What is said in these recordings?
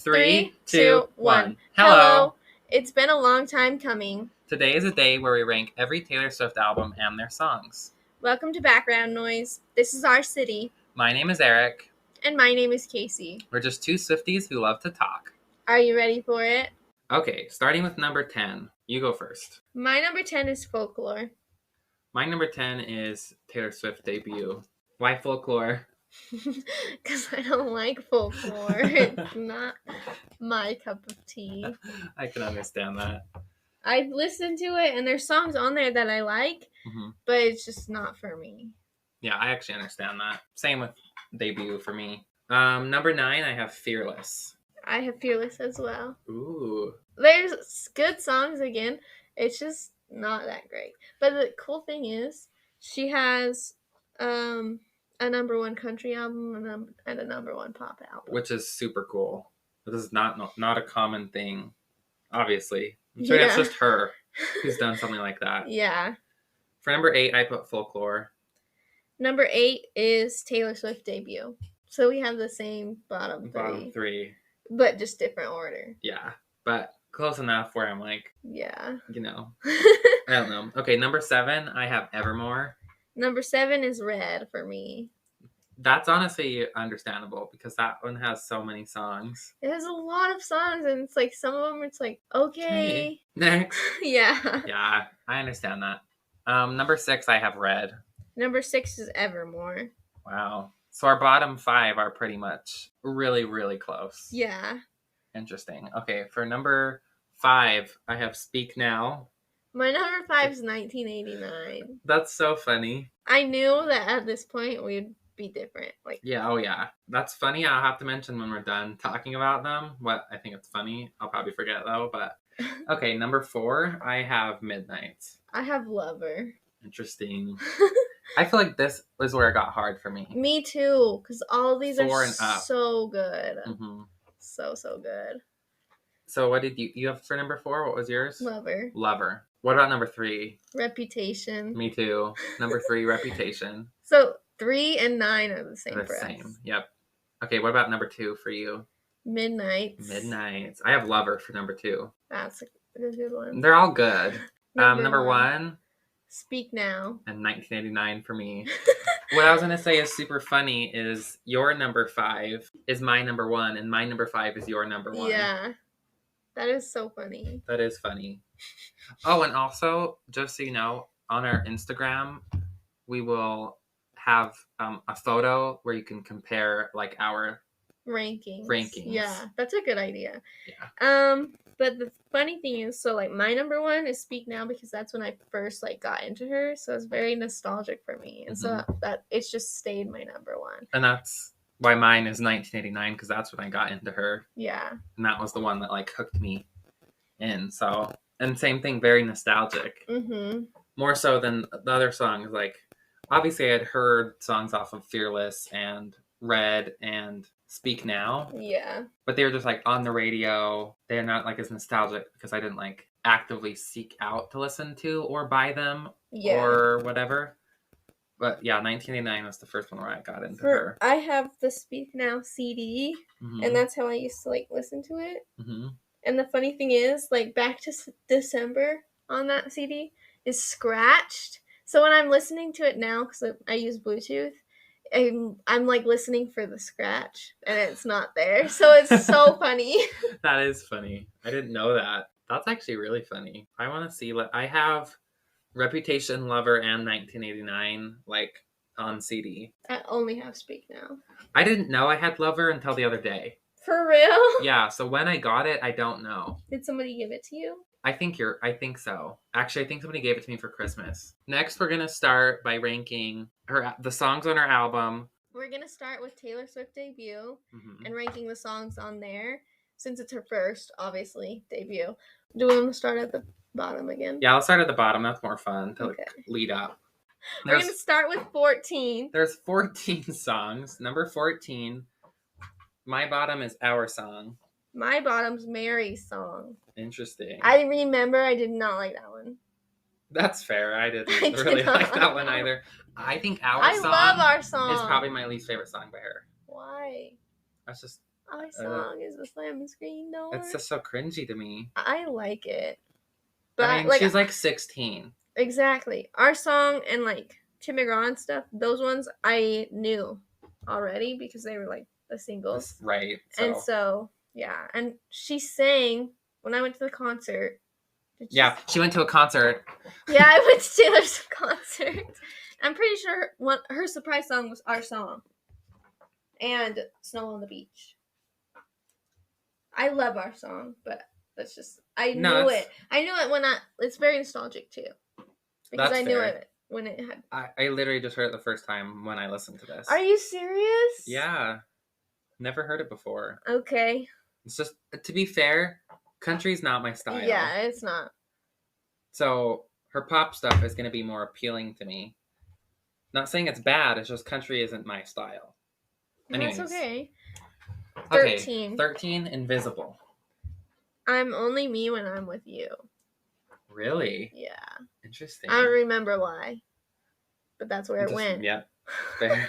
3, 2, 2, 1. 1. Hello! It's been a long time coming. Today is a day where we rank every Taylor Swift album and their songs. Welcome to Background Noise. This is our city. My name is Eric. And my name is Casey. We're just two Swifties who love to talk. Are you ready for it? Okay, starting with number 10. You go first. My number 10 is Folklore. My number 10 is Taylor Swift debut. Why Folklore? Because I don't like Folklore. It's not my cup of tea. I can understand that. I've listened to it, and there's songs on there that I like, but it's just not for me. Yeah, I actually understand that. Same with debut for me. Number 9, I have Fearless. I have Fearless as well. Ooh. There's good songs again. It's just not that great. But the cool thing is, she has a number one country album and a number one pop album. Which is super cool. This is not a common thing, obviously. I'm sure it's just her who's done something like that. Yeah. For number 8, I put Folklore. Number 8 is Taylor Swift debut. So we have the same bottom three. But just different order. Yeah. But close enough where I'm like, yeah. You know. I don't know. Okay, number 7, I have Evermore. Number 7 is Red for me. That's honestly understandable because that one has so many songs. It has a lot of songs, and it's like some of them it's like, okay. Next. Yeah. Yeah, I understand that. Number 6, I have Red. Number 6 is Evermore. Wow. So our bottom 5 are pretty much really, really close. Yeah. Interesting. Okay, for number 5, I have Speak Now. My number 5 is 1989. That's so funny. I knew that at this point we'd be different. Yeah, oh yeah. That's funny. I'll have to mention when we're done talking about them what I think it's funny. I'll probably forget though, but okay, number 4, I have Midnight. I have Lover. Interesting. I feel like this is where it got hard for me. Me too, because all of these 4 are and up. so good. Mm-hmm. So good. So what did you have for number 4? What was yours? Lover. What about number 3? Reputation. Me too. Number 3, Reputation. So 3 and 9 are the same for us. Same. Yep. Okay, what about number 2 for you? Midnights. I have Lover for number 2. That's a good one. They're all good. Number 1. Speak Now. And 1989 for me. What I was going to say is super funny is your number 5 is my number 1, and my number 5 is your number 1. Yeah. That is so funny. That is funny. Oh, and also, just so you know, on our Instagram, we will have a photo where you can compare like our rankings. Yeah, that's a good idea. Yeah. But the funny thing is, so like my number 1 is Speak Now because that's when I first like got into her, so it's very nostalgic for me, and so that it's just stayed my number 1. And that's why mine is 1989 because that's when I got into her. Yeah. And that was the one that like hooked me in. So, and same thing, very nostalgic. Mm-hmm. More so than the other songs. Like, obviously, I had heard songs off of Fearless and Red and Speak Now. Yeah. But they were just like on the radio. They're not like as nostalgic because I didn't like actively seek out to listen to or buy them or whatever. But yeah, 1989 was the first one where I got into her. I have the Speak Now CD, and that's how I used to like listen to it. Mm-hmm. And the funny thing is, like back to December on that CD is scratched. So when I'm listening to it now, because I use Bluetooth, I'm like listening for the scratch, and it's not there. So it's so funny. That is funny. I didn't know that. That's actually really funny. I want to see. I have Reputation, Lover, and 1989 like on CD. I only have Speak Now. I didn't know I had Lover until the other day. For real? Yeah. So when I got it, I don't know. Did somebody give it to you? I think so. Actually, I think somebody gave it to me for Christmas. Next, we're gonna start by ranking the songs on her album. We're gonna start with Taylor Swift debut and ranking the songs on there since it's her first, obviously, debut. Do we want to start at the bottom again? Yeah, I'll start at the bottom. That's more fun to lead up. We're gonna start with 14. There's 14 songs. Number 14. My bottom is Our Song. My bottom's Mary's Song. Interesting. I remember I did not like that one. That's fair. I didn't really like that one either. I think I love Our Song. Is probably my least favorite song by her. Why? That's just Our song is the slamming screen door. It's just so cringy to me. I like it. But I mean, she's like 16. Exactly. Our song and like Tim McGraw and stuff, those ones I knew already because they were like the singles. Right. And so, yeah. And she sang when I went to the concert. She went to a concert. Yeah, I went to Taylor's concert. I'm pretty sure her surprise song was Our Song. And Snow on the Beach. I love Our Song, but that's just, I knew it. I knew it when it's very nostalgic too. Because I knew it when it had. I literally just heard it the first time when I listened to this. Are you serious? Yeah. Never heard it before. Okay. It's just, to be fair, country's not my style. Yeah, it's not. So her pop stuff is going to be more appealing to me. Not saying it's bad, it's just country isn't my style. Anyways. That's okay. 13. 13, Invisible. I'm only me when I'm with you. Really? Yeah. Interesting. I don't remember why. But that's where it went. Yep. Fair.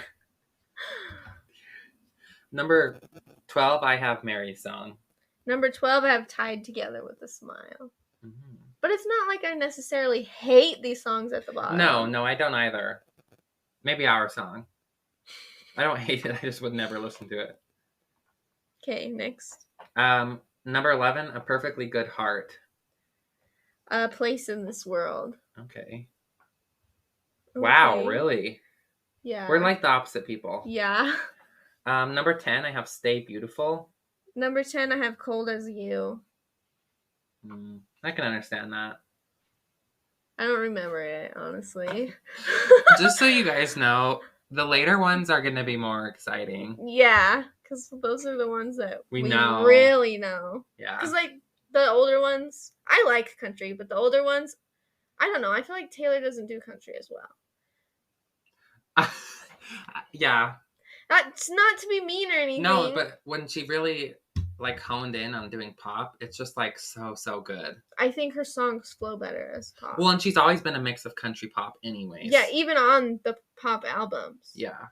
Number 12, I have Mary's song. Number 12, I have Tied Together with a Smile. Mm-hmm. But it's not like I necessarily hate these songs at the bottom. No, I don't either. Maybe Our Song. I don't hate it. I just would never listen to it. Okay, next. Number 11, A Perfectly Good Heart. A Place in This World. Okay. Wow, really? Yeah. We're like the opposite people. Yeah. Number 10, I have Stay Beautiful. Number 10, I have Cold as You. I can understand that. I don't remember it, honestly. Just so you guys know, the later ones are going to be more exciting. Yeah, because those are the ones that we know. Really know. Yeah. Because, like, the older ones, I like country, but the older ones, I don't know. I feel like Taylor doesn't do country as well. Yeah. That's not to be mean or anything. No, but when she really like honed in on doing pop, it's just like so good. I think her songs flow better as pop. Well, and she's always been a mix of country pop anyways. Yeah, even on the pop albums. Yeah.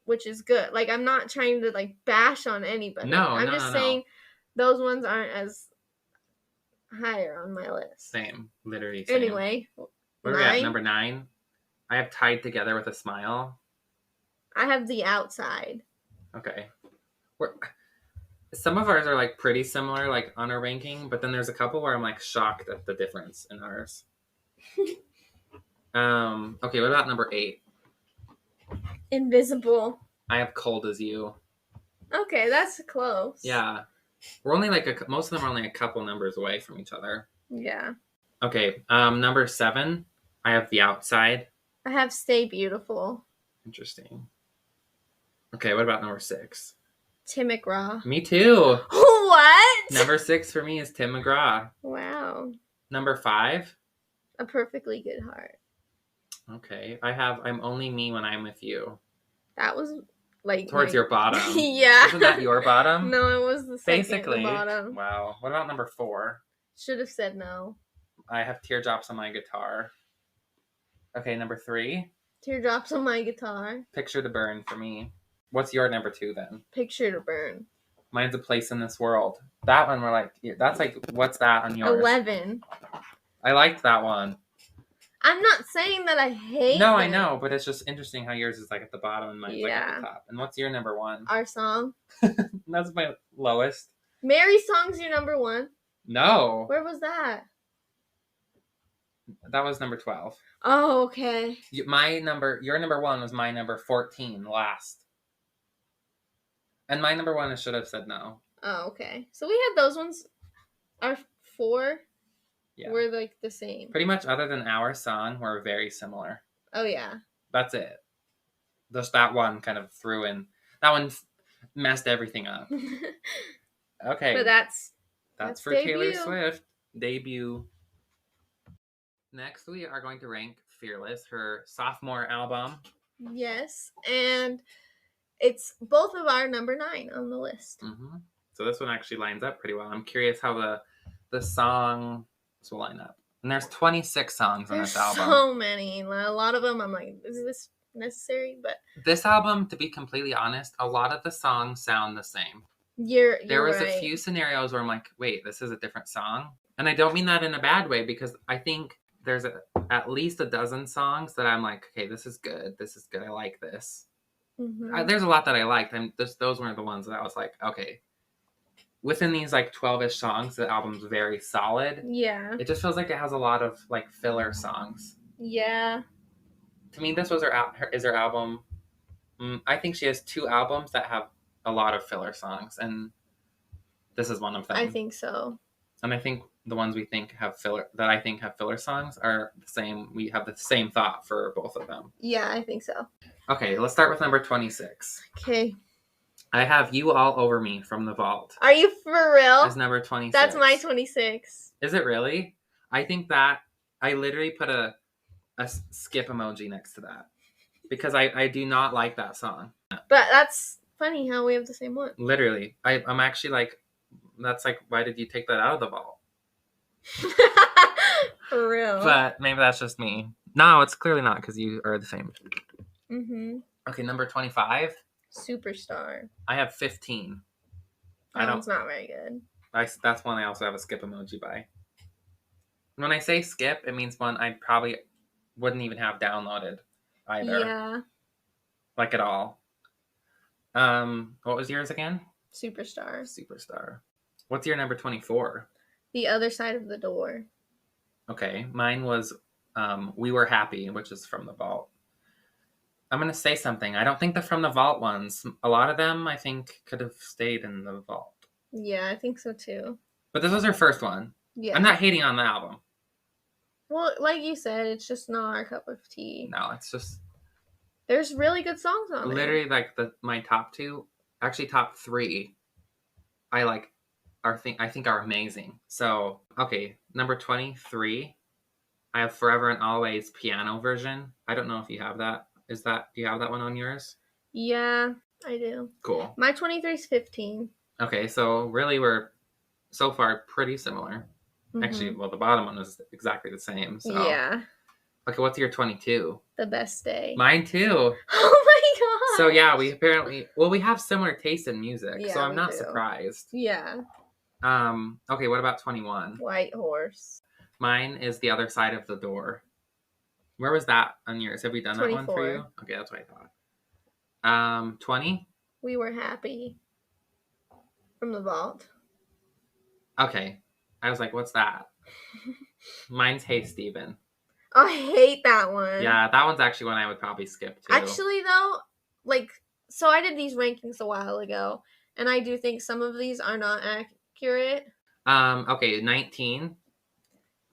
Which is good. Like, I'm not trying to like bash on anybody. No, I'm just saying those ones aren't as higher on my list. Same. Literally same. Anyway. What are we at? Number 9? I have Tied Together with a Smile. I have The Outside. Okay. Some of ours are like pretty similar, like on our ranking, but then there's a couple where I'm like shocked at the difference in ours. Okay, what about number 8? Invisible. I have Cold as You. Okay, that's close. Yeah. We're only like most of them are only a couple numbers away from each other. Yeah. Okay, number 7, I have The Outside. I have Stay Beautiful. Interesting. Okay, what about number 6? Tim McGraw. Me too. What? Number 6 for me is Tim McGraw. Wow. Number 5? A Perfectly Good Heart. Okay, I have I'm Only Me When I'm With You. That was like towards your bottom. Yeah. Isn't that your bottom? No, it was the second Basically. bottom. Wow. What about number 4? Should have said no. I have Teardrops on My Guitar. Okay, number 3. Teardrops on My Guitar. Picture to Burn for me. What's your number 2 then? Picture to Burn. Mine's A Place in This World. That one we're like, that's like, what's that on yours? 11. I liked that one. I'm not saying that I hate No, them. I know, but it's just interesting how yours is like at the bottom and mine's like at the top. And what's your number 1? Our Song. That's my lowest. Mary's Song's your number 1? No. Where was that? That was number 12. Oh, okay. Your number 1 was my number 14 last. And my number 1 is Should Have Said No. Oh, okay. So we had those ones. Our 4 were like the same. Pretty much other than Our Song, we're very similar. Oh, yeah. That's it. Just that one kind of threw in. That one messed everything up. Okay. But that's for debut. Taylor Swift. Debut. Next, we are going to rank Fearless, her sophomore album. Yes. And it's both of our number 9 on the list. Mm-hmm. So this one actually lines up pretty well. I'm curious how the songs will line up. And there's 26 songs on this album. So many. A lot of them, I'm like, is this necessary? But this album, to be completely honest, a lot of the songs sound the same. There was right. a few scenarios where I'm like, wait, this is a different song. And I don't mean that in a bad way, because I think there's at least a dozen songs that I'm like, okay, this is good. This is good. I like this. Mm-hmm. There's a lot that I liked. And those weren't the ones that I was like, okay. Within these like 12-ish songs, the album's very solid. Yeah. It just feels like it has a lot of like filler songs. Yeah. To me, this was her album. I think she has 2 albums that have a lot of filler songs, and this is one of them. I think so. And I think the ones we think have filler, that I think have filler songs, are the same. We have the same thought for both of them. Yeah, I think so. Okay, let's start with number 26. Okay. I have You All Over Me from The Vault. Are you for real? As number 26. That's my 26. Is it really? I think that I literally put a skip emoji next to that, because I do not like that song. But that's funny how we have the same one. Literally. I'm actually like, that's like, why did you take that out of The Vault? For real. But maybe that's just me. No, it's clearly not, because you are the same. Mm-hmm. Okay, number 25. Superstar. I have 15. That one's not very good. That's one I also have a skip emoji by. When I say skip, it means one I probably wouldn't even have downloaded either. Yeah. Like at all. What was yours again? Superstar. What's your number 24? The Other Side of the Door. Okay, mine was We Were Happy, which is from The Vault. I'm going to say something. I don't think the From The Vault ones, a lot of them I think could have stayed in The Vault. Yeah, I think so too. But this was her first one. Yeah. I'm not hating on the album. Well, like you said, it's just not our cup of tea. No, it's just... There's really good songs on there. Literally, like, my top 2, actually top 3, I think are amazing. So, okay, number 23, I have Forever and Always piano version. I don't know if you have that. Do you have that one on yours? Yeah, I do. Cool. My 23 is 15. Okay, so really we're so far pretty similar. Mm-hmm. Actually, well, the bottom one is exactly the same. So. Yeah. Okay, what's your 22? The Best Day. Mine too. Oh my god. So yeah, we have similar taste in music, yeah, so I'm not surprised. Yeah. Okay, what about 21? White Horse. Mine is The Other Side of the Door. Where was that on yours? Have we done 24. That one for you? Okay, that's what I thought. 20? We Were Happy. From The Vault. Okay. I was like, what's that? Mine's Hey Stephen. Oh, I hate that one. Yeah, that one's actually one I would probably skip too. Actually, though, so I did these rankings a while ago, and I do think some of these are not accurate. Okay, 19.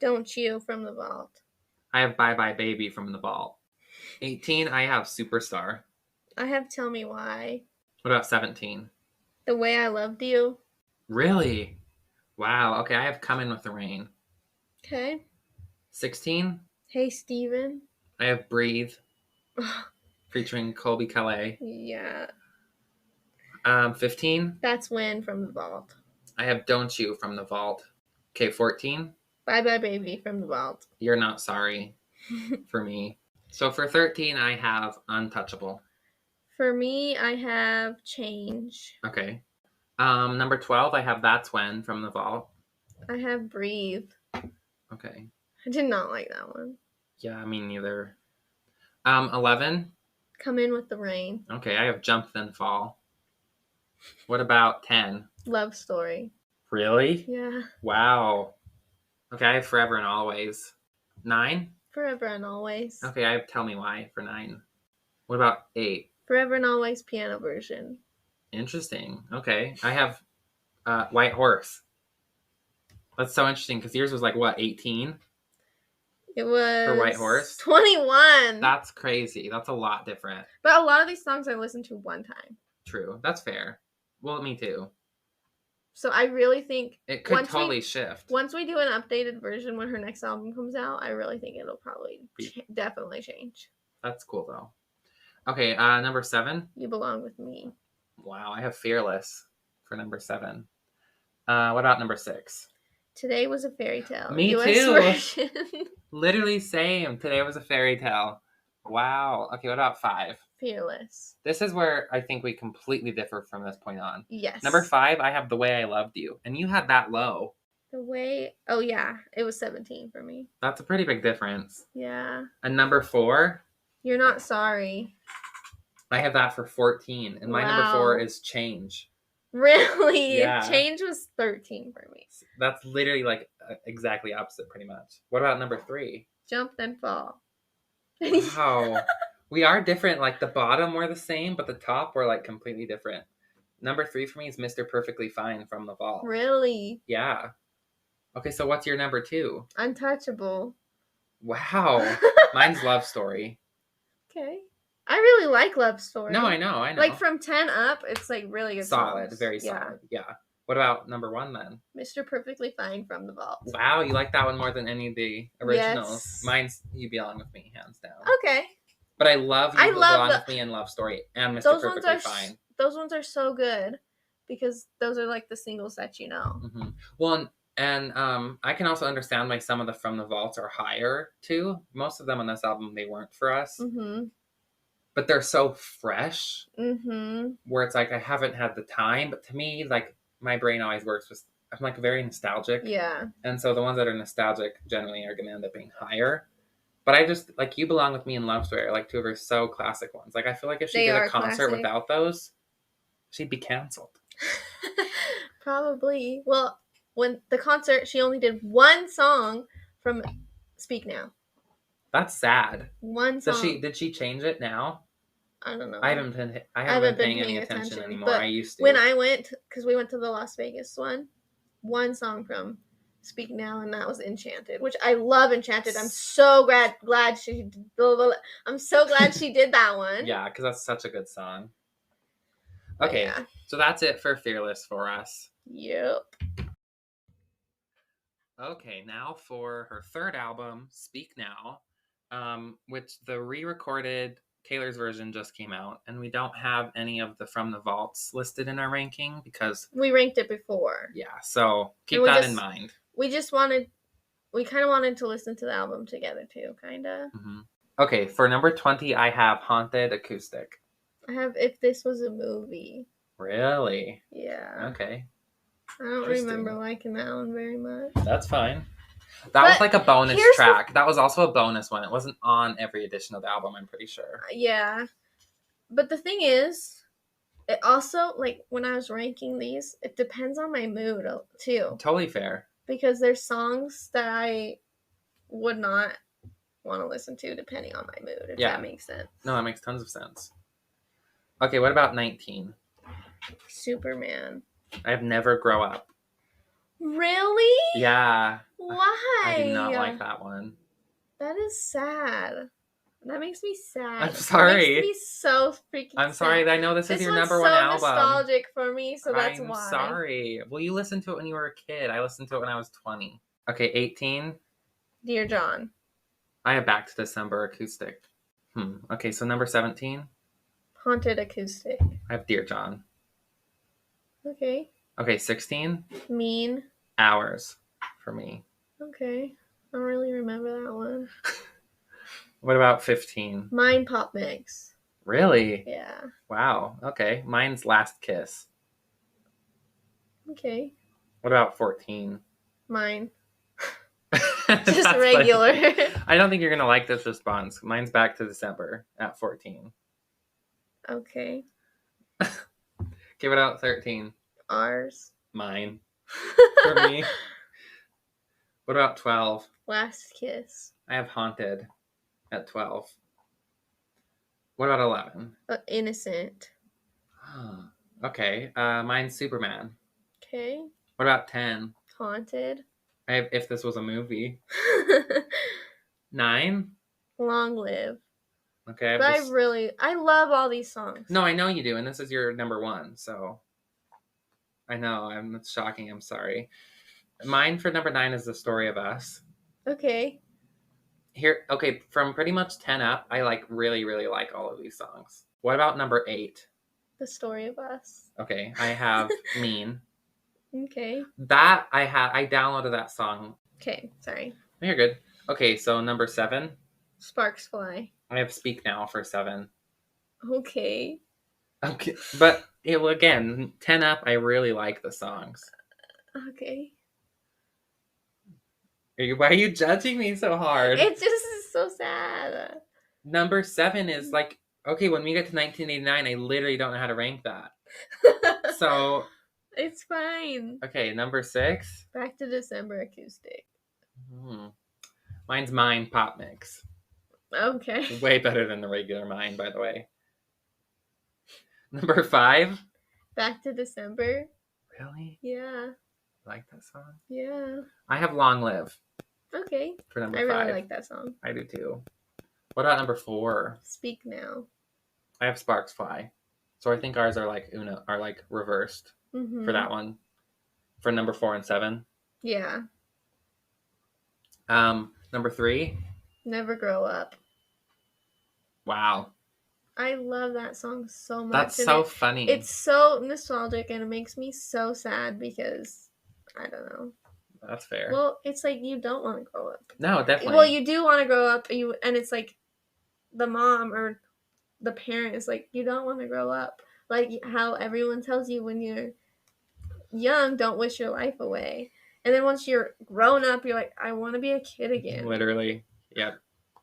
Don't You from The Vault. I have Bye Bye Baby from The Vault. 18, I have Superstar. I have Tell Me Why. What about 17? The Way I Loved You. Really? Wow. Okay, I have Come In With the Rain. Okay. 16? Hey Stephen. I have Breathe. Featuring Colby Calais. Yeah. 15? That's When from The Vault. I have Don't You from The Vault. Okay, 14? Bye Bye Baby from The Vault. You're Not Sorry for me. So for 13, I have Untouchable. For me, I have Change. Okay. Number 12, I have That's When from The Vault. I have Breathe. Okay. I did not like that one. Yeah, me neither. 11? Come In With the Rain. Okay, I have Jump Then Fall. What about 10? Love Story. Really? Yeah. Wow. Okay, I have Forever and Always. 9? Forever and Always. Okay, I have Tell Me Why for 9. What about 8? Forever and Always piano version. Interesting. Okay, I have White Horse. That's so interesting, because yours was like, what, 18? It was... For White Horse? 21! That's crazy. That's a lot different. But a lot of these songs I listened to one time. True. That's fair. Well, me too. So I really think... It could totally shift. Once we do an updated version when her next album comes out, I really think it'll probably definitely change. That's cool, though. Okay, number 7. You Belong With Me. Wow, I have Fearless for number 7. What about number 6? Today Was a Fairy Tale. Me US too. Version. Literally same. Today Was a Fairy Tale. Wow. Okay, what about 5? Fearless. This is where I think we completely differ from this point on. Yes. Number 5, I have The Way I Loved You. And you had that low. The Way... Oh, yeah. It was 17 for me. That's a pretty big difference. Yeah. And number 4... You're Not Sorry. I have that for 14. And my number 4 is Change. Really? Yeah. Change was 13 for me. That's literally like exactly opposite pretty much. What about number 3? Jump Then Fall. Wow. We are different. Like the bottom we're the same, but the top we're like completely different. Number 3 for me is Mr. Perfectly Fine from The Vault. Really? Yeah. Okay, so what's your number 2? Untouchable. Wow. Mine's Love Story. Okay. I really like Love Story. No, I know. Like from 10 up, it's like really good. Solid, songs. very solid. Yeah. What about number 1 then? Mr. Perfectly Fine from The Vault. Wow, you like that one more than any of the originals. Yes. Mine's You Belong With Me, hands down. Okay. But I love You Belong With Me and Love Story and Mr. Perfectly Fine. Those ones are so good because those are like the singles that you know. Mm-hmm. Well, and I can also understand why some of the From the Vaults are higher too. Most of them on this album, they weren't for us. Mm-hmm. But they're so fresh. Mm-hmm. Where it's like I haven't had the time. But to me, like my brain always works with, I'm like very nostalgic. Yeah. And so the ones that are nostalgic generally are going to end up being higher. But I just, like, You Belong With Me and Love Story are like two of her so classic ones. Like, I feel like if she did a concert without those, she'd be canceled. Probably. Well, when the concert, she only did one song from Speak Now. That's sad. One song. Did she change it now? I don't know. I haven't been paying any attention anymore. I used to. When I went, because we went to the Las Vegas one song from Speak Now, and that was Enchanted, which I love Enchanted. I'm so glad she did that one. Yeah, because that's such a good song. Okay, yeah. So that's it for Fearless for us. Yep. Okay, now for her third album, Speak Now, which the re-recorded Taylor's version just came out, and we don't have any of the From the Vaults listed in our ranking because we ranked it before. Yeah, so keep that in mind. We kind of wanted to listen to the album together too, kind of. Mm-hmm. Okay, for number 20, I have Haunted Acoustic. I have If This Was a Movie. Really? Yeah. Okay. I don't remember liking that one very much. That's fine. That was like a bonus track. That was also a bonus one. It wasn't on every edition of the album, I'm pretty sure. Yeah. But the thing is, it also, like, when I was ranking these, it depends on my mood, too. Totally fair. Because there's songs that I would not want to listen to depending on my mood, if that makes sense. No, that makes tons of sense. Okay, what about 19? Superman. I have Never Grow Up. Really? Yeah. Why? I did not like that one. That is sad. That makes me sad. I'm sorry. That makes me so freaking sad. I'm sorry. I know this is your number one album. This one's so nostalgic for me, so that's why. I'm sorry. Well, you listened to it when you were a kid. I listened to it when I was 20. Okay, 18. Dear John. I have Back to December Acoustic. Okay, so number 17. Haunted Acoustic. I have Dear John. Okay. Okay, 16. Mean. Hours for me. Okay. I don't really remember that one. What about 15? Mine, Pop Mix. Really? Yeah. Wow. Okay. Mine's Last Kiss. Okay. What about 14? Mine. Just regular. I don't think you're going to like this response. Mine's Back to December at 14. Okay. Okay, what about 13? Ours. Mine. For me. What about 12? Last Kiss. I have Haunted at 12. What about 11? Innocent. Okay. Mine's Superman. Okay. What about 10? Haunted. I have If This Was a Movie. 9? Long Live. Okay. But I love all these songs. No, I know you do, and this is your number one, so I know. It's shocking. I'm sorry. Mine for number 9 is The Story of Us. Okay. Okay, from pretty much 10 up, I really, really like all of these songs. What about number 8? The Story of Us. Okay, I have Mean. Okay. That I downloaded that song. Okay, sorry. You're good. Okay, so number 7. Sparks Fly. I have Speak Now for 7. Okay. Okay, but again, 10 up, I really like the songs. Okay. Why are you judging me so hard? It just is so sad. Number 7 is like, okay, when we get to 1989, I literally don't know how to rank that. So, it's fine. okay, number 6. Back to December acoustic. Mine's Mine Pop Mix. Okay. Way better than the regular Mine, by the way. Number 5. Back to December. Really? Yeah. I like that song? Yeah. I have Long Live. Okay. For number I 5. really like that song. I do too. What about number 4? Speak Now. I have Sparks Fly. So I think ours are like reversed for that one. For number 4 and 7. Yeah. Number 3. Never Grow Up. Wow. I love that song so much. That's so funny. It's so nostalgic and it makes me so sad because I don't know. That's fair. Well, it's like you don't want to grow up. No, definitely. Well, you do want to grow up, and it's like the mom or the parent is like, you don't want to grow up. Like how everyone tells you when you're young, don't wish your life away. And then once you're grown up, you're like, I want to be a kid again. Literally. Yep.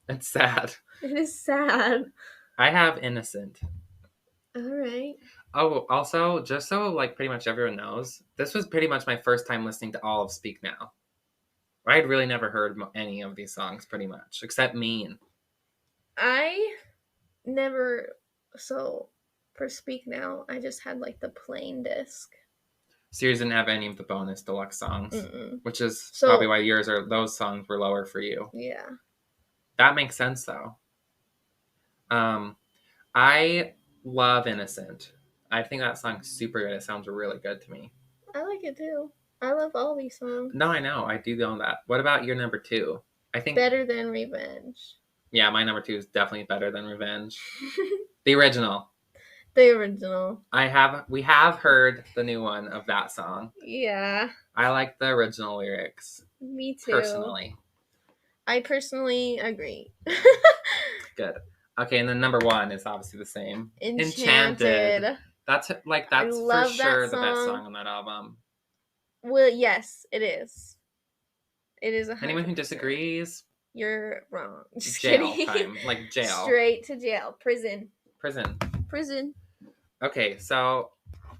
It's sad. It is sad. I have Innocent. All right. Oh, also, just so like pretty much everyone knows, this was pretty much my first time listening to all of Speak Now. I had really never heard any of these songs pretty much, except Mean. I never, so for Speak Now, I just had like the plain disc. So yours didn't have any of the bonus deluxe songs, which is So, probably why those songs were lower for you. Yeah. That makes sense though. I love Innocent. I think that song's super good. It sounds really good to me. I like it too. I love all these songs. No, I know. I do know that. What about your number 2? I think Better Than Revenge. Yeah, my number 2 is definitely Better Than Revenge. The original. The original. We have heard the new one of that song. Yeah. I like the original lyrics. Me too. Personally. I personally agree. Good. Okay, and then number 1 is obviously the same. Enchanted. That's for sure the best song on that album. Well, yes, it is. It is 100%. Anyone who disagrees, you're wrong. Just jail kidding. time, like jail. Straight to jail. Prison. Okay, so,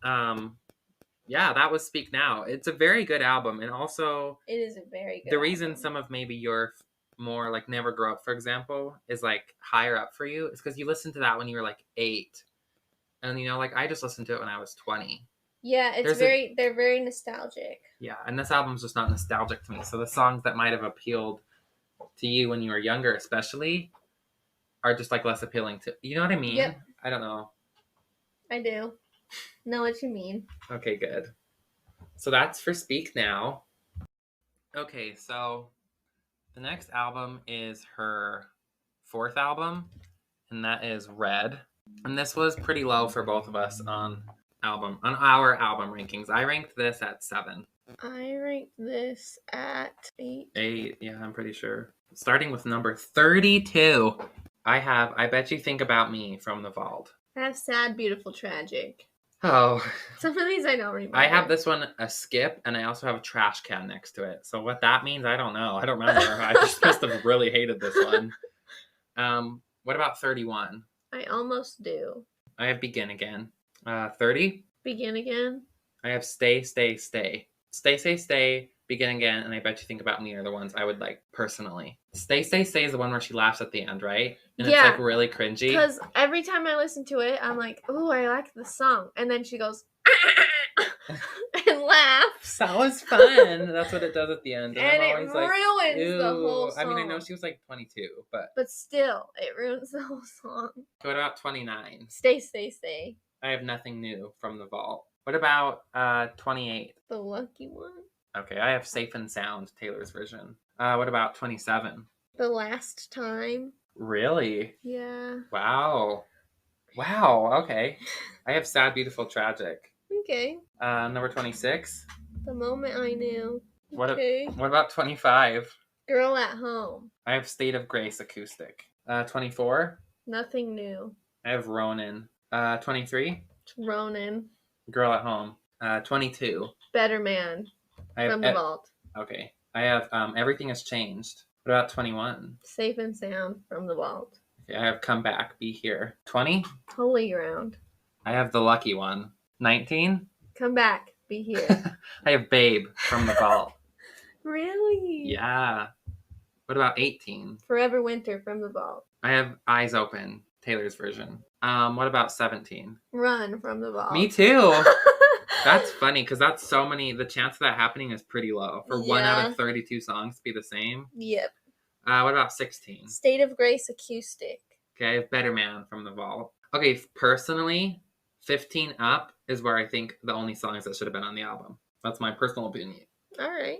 yeah, that was Speak Now. It's a very good album, and also it is a very good. The reason some of maybe your more like Never Grow Up, for example, is like higher up for you is because you listened to that when you were like 8, and like I just listened to it when I was 20. Yeah, they're very nostalgic. Yeah, and this album's just not nostalgic to me. So the songs that might have appealed to you when you were younger, especially, are just like less appealing to. You know what I mean? Yep. I don't know. I do. Know what you mean. Okay, good. So that's for Speak Now. Okay, so the next album is her 4th album, and that is Red. And this was pretty low for both of us on our album rankings. I ranked this at 7. I ranked this at 8. 8, yeah, I'm pretty sure. Starting with number 32, I Bet You Think About Me from The Vault. I have Sad, Beautiful, Tragic. Oh. Some of these I don't remember. I have this one a skip, and I also have a trash can next to it. So what that means, I don't know. I don't remember. I just must have really hated this one. What about 31? I almost do. I have Begin Again. 30? Begin Again. I have Stay, Stay, Stay. Stay, Stay, Stay, Begin Again, and I Bet You Think About Me are the ones I would like personally. Stay, Stay, Stay is the one where she laughs at the end, right? And it's like really cringy. Because every time I listen to it, I'm like, oh, I like the song. And then she goes, and laughs. That was fun. That's what it does at the end. And it ruins the whole song. I mean, I know she was like 22, but still, it ruins the whole song. What about 29? Stay, Stay, Stay. I have Nothing New from The Vault. What about 28? The Lucky One. Okay, I have Safe and Sound, Taylor's version. What about 27? The Last Time. Really? Yeah. Wow, okay. I have Sad, Beautiful, Tragic. Okay. Number 26? The Moment I Knew. What about 25? Girl at Home. I have State of Grace, Acoustic. 24? Nothing New. I have Ronan. 23. Ronan. Girl at Home. 22. Better Man from the Vault. Okay. I have Everything Has Changed. What about 21? Safe and Sound from the Vault. Okay, I have Come Back, Be Here. 20? Holy Ground. I have The Lucky One. 19? Come Back, Be Here. I have Babe from the Vault. Really? Yeah. What about 18? Forever Winter from the Vault. I have Eyes Open, Taylor's version. What about 17? Run from the Vault. Me too. That's funny because that's so many. The chance of that happening is pretty low for 1 out of 32 songs to be the same. Yep. What about 16? State of Grace Acoustic. Okay, I have Better Man from the Vault. Okay, personally, 15 up is where I think the only songs that should have been on the album. That's my personal opinion. All right.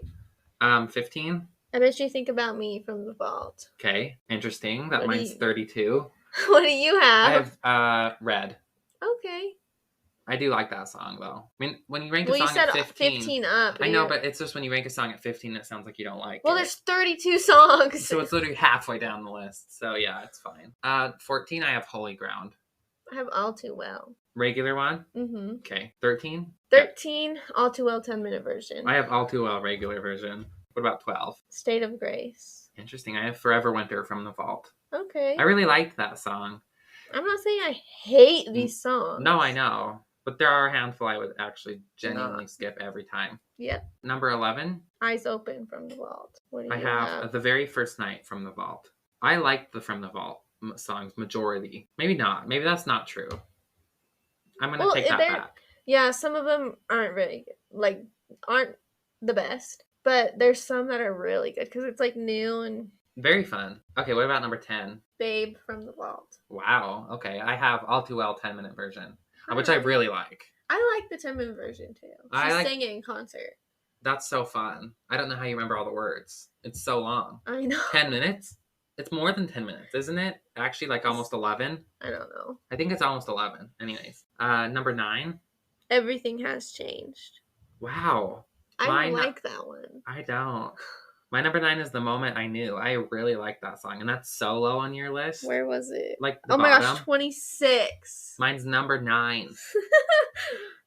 15? I Bet You Think About Me from the Vault. Okay, interesting. That mine's 32. What do you have? I have Red. Okay. I do like that song, though. I mean, when you rank a song you said at 15... 15 up. I know, but it's just when you rank a song at 15, it sounds like you don't like it. Well, there's 32 songs. So it's literally halfway down the list. So, yeah, it's fine. 14, I have Holy Ground. I have All Too Well. Regular one? Mm-hmm. Okay. 13? 13, All Too Well 10-minute version. I have All Too Well regular version. What about 12? State of Grace. Interesting. I have Forever Winter from the Vault. Okay. I really liked that song. I'm not saying I hate these songs. No, I know. But there are a handful I would actually genuinely skip every time. Yep. Number 11? Eyes Open from the Vault. What do you have The Very First Night from the Vault. I like the From the Vault songs majority. Maybe not. Maybe that's not true. I'm going to take that back. Yeah, some of them aren't really good. Aren't the best. But there's some that are really good because it's new and... Very fun. Okay, what about number 10? Babe from the Vault. Wow. Okay, I have All Too Well 10-minute version, which I really like. I like the 10-minute version too. She sang it in concert. That's so fun. I don't know how you remember all the words. It's so long. I know. 10 minutes? It's more than 10 minutes, isn't it? Actually, almost 11. I don't know. I think it's almost 11. Anyways. Number 9. Everything Has Changed. Wow. I like that one. I don't. My number 9 is The Moment I Knew. I really like that song, and that's so low on your list. Where was it? The bottom. My gosh, 26. Mine's number 9.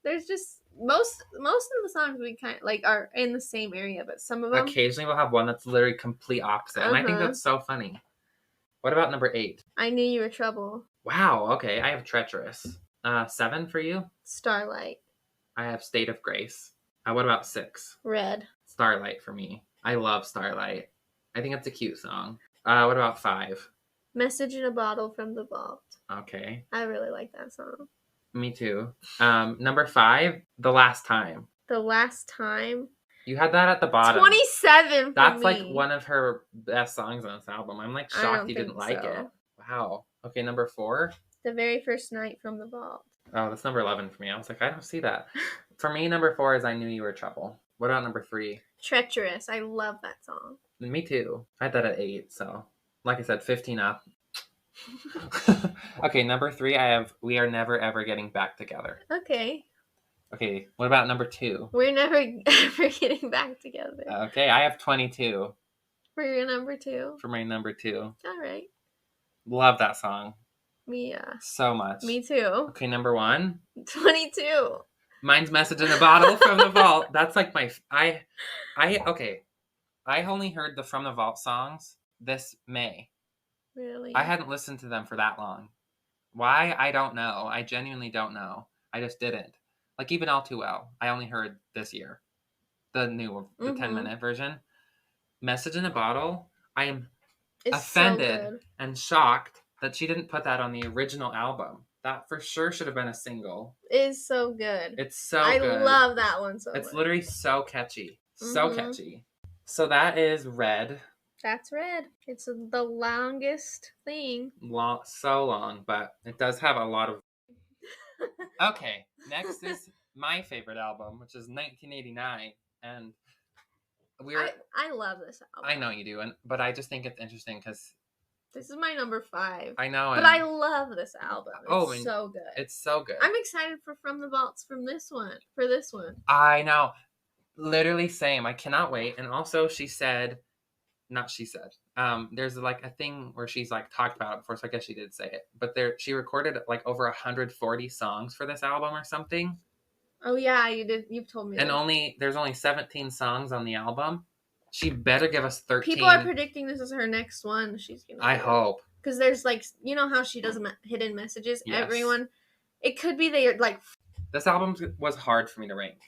There's just most of the songs we kind of are in the same area, but some of them occasionally we'll have one that's literally complete opposite, and I think that's so funny. What about number 8? I Knew You Were Trouble. Wow. Okay, I have Treacherous. 7 for you? Starlight. I have State of Grace. What about 6? Red. Starlight for me. I love Starlight. I think it's a cute song. What about 5? Message in a Bottle from the Vault. Okay. I really like that song. Me too. Number 5, The Last Time. The Last Time. You had that at the bottom. 27 for That's me. one of her best songs on this album. I'm shocked you didn't like it. Wow. Okay, number 4. The Very First Night from the Vault. Oh, that's number 11 for me. I was I don't see that. For me, number 4 is I Knew You Were Trouble. What about number 3? Treacherous. I love that song. Me too. I had that at 8, so like I said, 15 up. Okay, number 3, I have We Are Never Ever Getting Back Together. Okay. Okay, what about number 2? We're never ever getting back together. Okay, I have 22. For your number 2? For my number 2. All right. Love that song. Me, so much. Me too. Okay, number 1. 22. Mine's Message in a Bottle from the Vault. That's my... Okay. I only heard the From the Vault songs this May. Really? I hadn't listened to them for that long. Why? I don't know. I genuinely don't know. I just didn't. Even All Too Well. I only heard this year. The 10-minute version. Message in a Bottle. I am offended and shocked that she didn't put that on the original album. That for sure should have been a single. It is so good. It's so good. I love that one so much. It's literally so catchy. So catchy. So that is Red. That's Red. It's the longest thing. So long, but it does have a lot of... Okay, next is my favorite album, which is 1989. And I love this album. I know you do, but I just think it's interesting because... This is my number 5. I know. But I love this album. It's so good. It's so good. I'm excited for From the Vaults for this one. I know. Literally same. I cannot wait. And also she said not she said. There's like a thing where she's like talked about it before, so I guess she did say it. But she recorded like over 140 songs for this album or something. Oh yeah, you did. You've told me. And there's only 17 songs on the album. She better give us 13. People are predicting this is her next one. She's gonna. I hope. Because there's like, you know how she does hidden messages. Yes. Everyone, it could be they like. This album was hard for me to rank.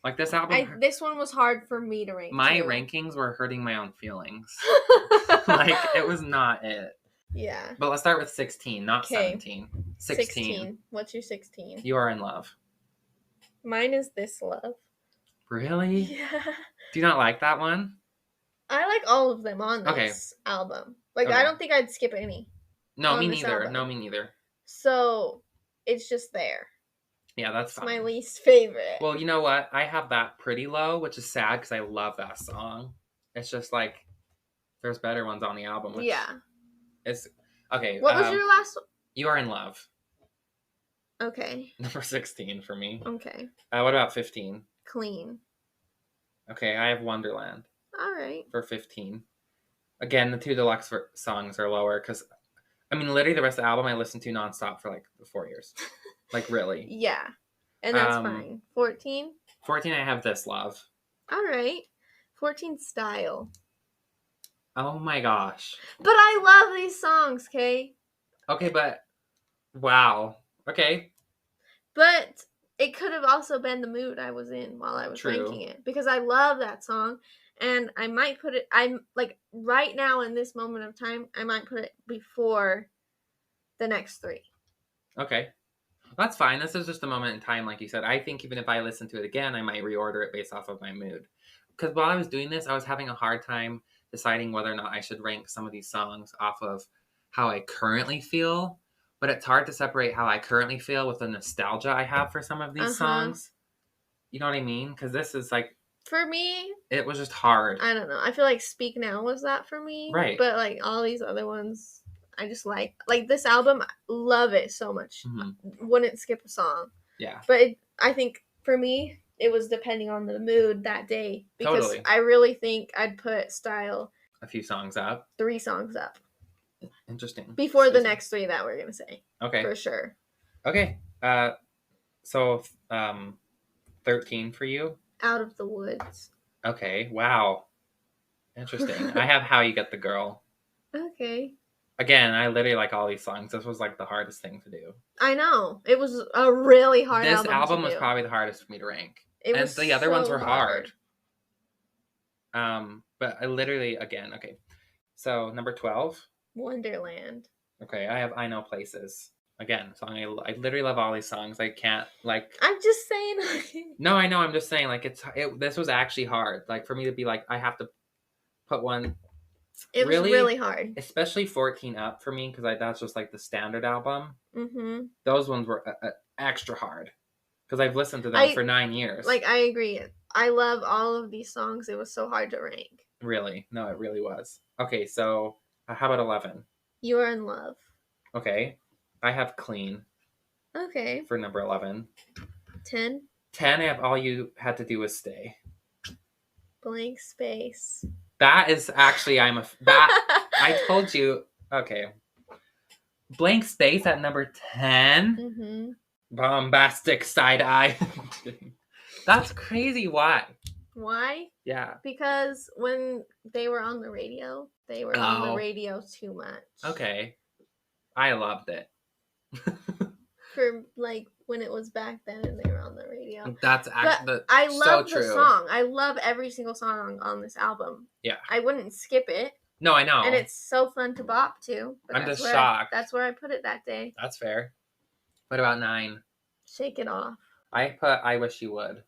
Like this album. This one was hard for me to rank. My rankings were hurting my own feelings. Like it was not it. Yeah. But let's start with 16, not 17. 16. What's your 16? You Are in Love. Mine is This Love. Really? Yeah. Do you not like that one? I like all of them on this album. Like, I don't think I'd skip any. No, me neither. Album. No, me neither. So, it's just there. Yeah, that's fine. My least favorite. Well, you know what? I have that pretty low, which is sad because I love that song. It's just like, there's better ones on the album. Which it's okay. What was your last one? You Are in Love. Okay. Number 16 for me. Okay. What about 15? Clean. Okay, I have Wonderland. All right. For 15. Again, the 2 deluxe songs are lower because, I mean, literally the rest of the album I listened to nonstop for like 4 years. Like, really. Yeah. And that's fine. 14? 14, I have This Love. All right. 14, Style. Oh my gosh. But I love these songs, Kay. Okay, but wow. Okay. But it could have also been the mood I was in while I was ranking it. Because I love that song. And I might put it, I'm like, right now in this moment of time, I might put it before the next 3. Okay. That's fine. This is just a moment in time, like you said. I think even if I listen to it again, I might reorder it based off of my mood. Because while I was doing this, I was having a hard time deciding whether or not I should rank some of these songs off of how I currently feel. But it's hard to separate how I currently feel with the nostalgia I have for some of these songs. You know what I mean? Because this is like... For me... It was just hard. I don't know. I feel like Speak Now was that for me. Right. But like all these other ones, I just like this album, I love it so much. Mm-hmm. Wouldn't skip a song. Yeah. But I think for me, it was depending on the mood that day. Because totally. I really think I'd put Style... A few songs up. 3 songs up. Interesting. Before the next 3 that we're going to say. Okay. For sure. Okay. So, 13 for you? Out of the Woods. Okay. Wow. Interesting. I have How You Get the Girl. Okay. Again, I literally like all these songs. This was like the hardest thing to do. I know. It was a really hard album. This album was probably the hardest for me to rank. And the other ones were hard. But I literally, again, okay. So, number 12. Wonderland. Okay, I have I Know Places. Again, song I literally love all these songs. I can't, like... I'm just saying... No, I know, I'm just saying, like, this was actually hard. Like, for me to be like, I have to put one... It was really hard. Especially 14 up for me, because that's just, like, the standard album. Mm-hmm. Those ones were extra hard. Because I've listened to them for 9 years. Like, I agree. I love all of these songs. It was so hard to rank. Really? No, it really was. Okay, so, how about 11? You Are in Love. Okay. I have Clean. Okay. For number 11. 10. 10, I have All You Had to Do Was Stay. Blank Space. That is actually, I told you, okay. Blank Space at number 10. Mm-hmm. Bombastic Side Eye. That's crazy. Why? Why? Yeah. Because when they were on the radio, they were on the radio too much. Okay. I loved it. For like when it was back then and they were on the radio. That's actually I love the song. I love every single song on this album. Yeah. I wouldn't skip it. No, I know. And it's so fun to bop to. I'm just shocked. That's where I put it that day. That's fair. What about 9? Shake It Off. I put I Wish You Would.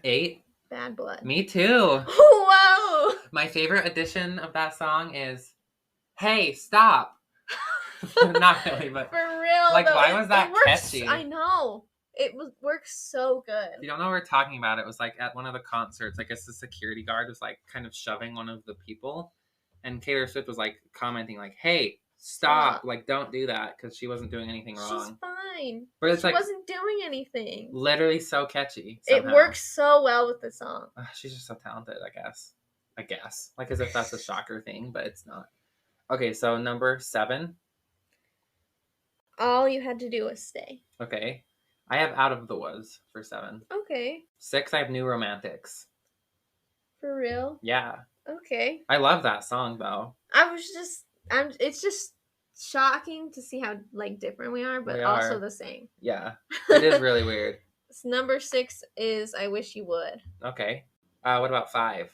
8? Bad Blood. Me too. Whoa! My favorite edition of that song is Hey, Stop. Not really, but for real. Like, though, why was that catchy? I know. It works so good. You don't know what we're talking about. It was like at one of the concerts, I guess the security guard was like kind of shoving one of the people, and Taylor Swift was like commenting like, "Hey, stop! Like, don't do that," because she wasn't doing anything wrong. She's fine. But it's she wasn't doing anything. Literally so catchy. Somehow. It works so well with the song. She's just so talented, I guess. I guess. Like, as if that's a shocker thing, but it's not. Okay, so number 7. All You Had to Do Was Stay. Okay. I have Out of the Woods for 7. Okay. 6, I have New Romantics. For real? Yeah. Okay. I love that song, though. It's just shocking to see how, like, different we are, but We also are. the same. Yeah. It is really weird. Number 6 is I Wish You Would. Okay. What about 5?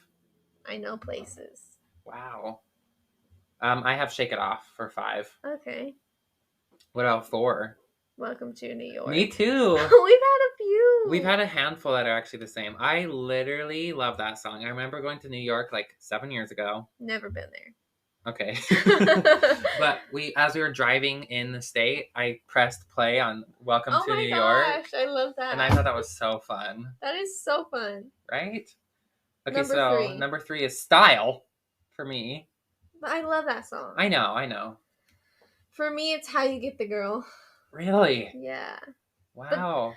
I Know Places. Wow. I have Shake It Off for 5. Okay. What about 4? Welcome to New York. Me too. We've had a few. We've had a handful that are actually the same. I literally love that song. I remember going to New York like 7 years ago. Never been there. Okay. But as we were driving in the state, I pressed play on Welcome to New York. Oh my gosh, I love that. And I thought that was so fun. That is so fun. Right? Okay, Number so 3. number 3 is Style for me. I love that song. I know. For me, it's How You Get the Girl. Really? Yeah. Wow.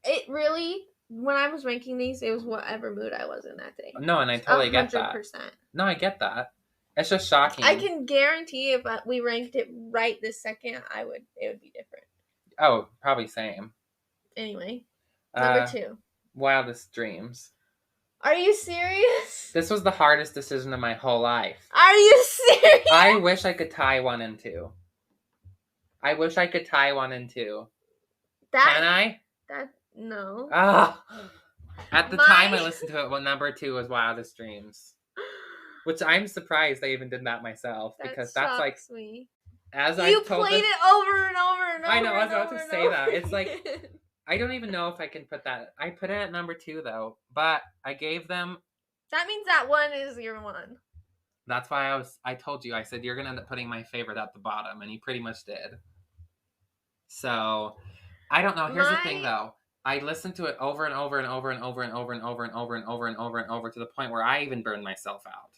But it really, when I was ranking these, it was whatever mood I was in that day. No, and I totally 100%. Get that. No, I get that. It's just shocking. I can guarantee if we ranked it right this second, it would be different. Oh, probably same. Anyway, number 2. Wildest Dreams. Are you serious? This was the hardest decision of my whole life. Are you serious? I wish I could tie 1 and 2. I wish I could tie 1 and 2. Can I? No. At the time I listened to it, number 2 was Wildest Dreams. Which I'm surprised I even did that myself. Because that's like... me. You played it over and over and over. I know, I was about to say that. It's like... I don't even know if I can put that... I put it at number 2, though. But I gave them... That means that 1 is your 1. That's why I told you. I said, you're going to end up putting my favorite at the bottom. And you pretty much did. So... I don't know. Here's the thing, though. I listened to it over and over and over and over and over and over and over and over and over and over to the point where I even burned myself out.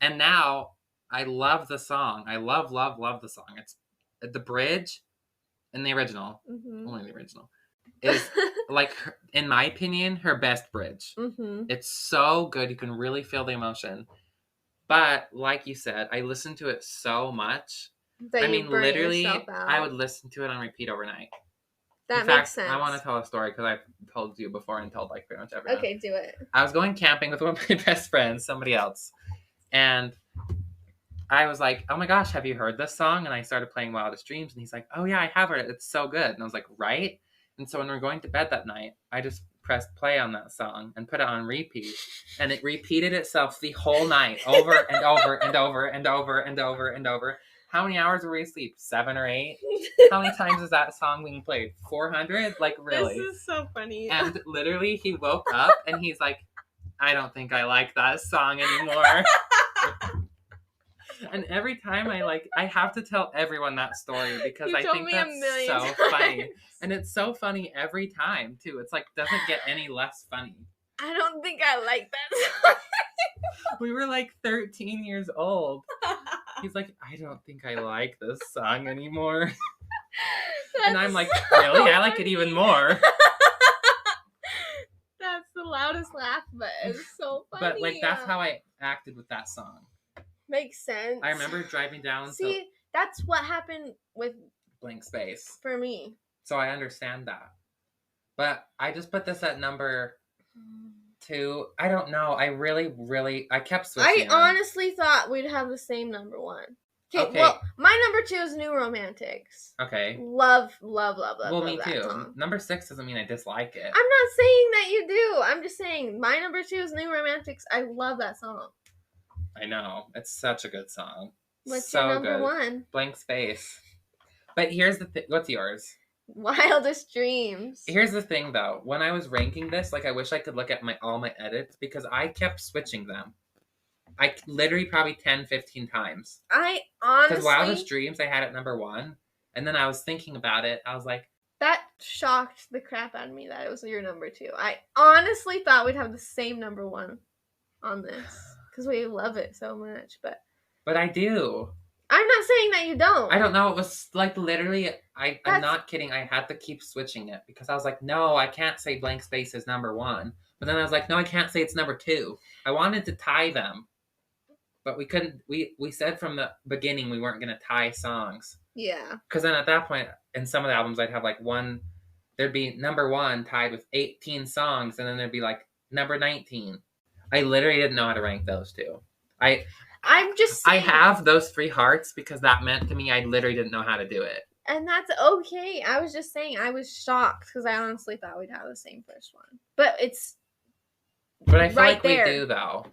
And now I love the song. I love the song. It's the bridge and the original. Mm-hmm. Only the original is like, in my opinion, her best bridge. Mm-hmm. It's so good. You can really feel the emotion. But like you said, I listened to it so much. Literally, I would listen to it on repeat overnight. That makes sense. I want to tell a story because I've told you before and told like pretty much everyone. Okay, do it. I was going camping with one of my best friends, somebody else. And I was like, oh my gosh, have you heard this song? And I started playing Wildest Dreams. And he's like, oh yeah, I have heard it. It's so good. And I was like, right? And so when we were going to bed that night, I just pressed play on that song and put it on repeat. And it repeated itself the whole night over and over and over and over and over and over. How many hours were we asleep? 7 or 8? How many times is that song being played? 400? Like, really? This is so funny. And literally, he woke up and he's like, I don't think I like that song anymore. And every time I have to tell everyone that story because I think that's so funny. And it's so funny every time, too. It's like, doesn't get any less funny. I don't think I like that song. We were like 13 years old. He's like, I don't think I like this song anymore. And I'm like, really? I like it even more. That's the loudest laugh, but it's so funny. But like, that's how I acted with that song. Makes sense. I remember driving down. See, that's what happened with Blank Space. For me. So I understand that. But I just put this at number 2. I don't know. I kept switching. I honestly thought we'd have the same number 1. Okay. Well, my number 2 is New Romantics. Okay. Love. Well, me too. Song. Number 6 doesn't mean I dislike it. I'm not saying that you do. I'm just saying my number 2 is New Romantics. I love that song. I know. It's such a good song. What's so your number good. 1? Blank Space. But here's the thing. What's yours? Wildest Dreams. Here's the thing, though. When I was ranking this, I wish I could look at all my edits because I kept switching them. I literally probably 10, 15 times. I honestly... Because Wildest Dreams, I had at number 1. And then I was thinking about it. I was like... That shocked the crap out of me that it was your number 2. I honestly thought we'd have the same number 1 on this. Because we love it so much, But I do. I'm not saying that you don't. I don't know. It was like literally, I'm not kidding. I had to keep switching it because I was like, no, I can't say Blank Space is number 1 But then I was like, no, I can't say it's number 2. I wanted to tie them, but we couldn't. We said from the beginning we weren't going to tie songs. Yeah. Because then at that point, in some of the albums, I'd have like there'd be number 1 tied with 18 songs, and then there'd be like number 19. I literally didn't know how to rank those two. I'm just saying. I have those 3 hearts because that meant to me I literally didn't know how to do it. And that's okay. I was just saying I was shocked because I honestly thought we'd have the same first one. But it's But I feel right like there. we do, though.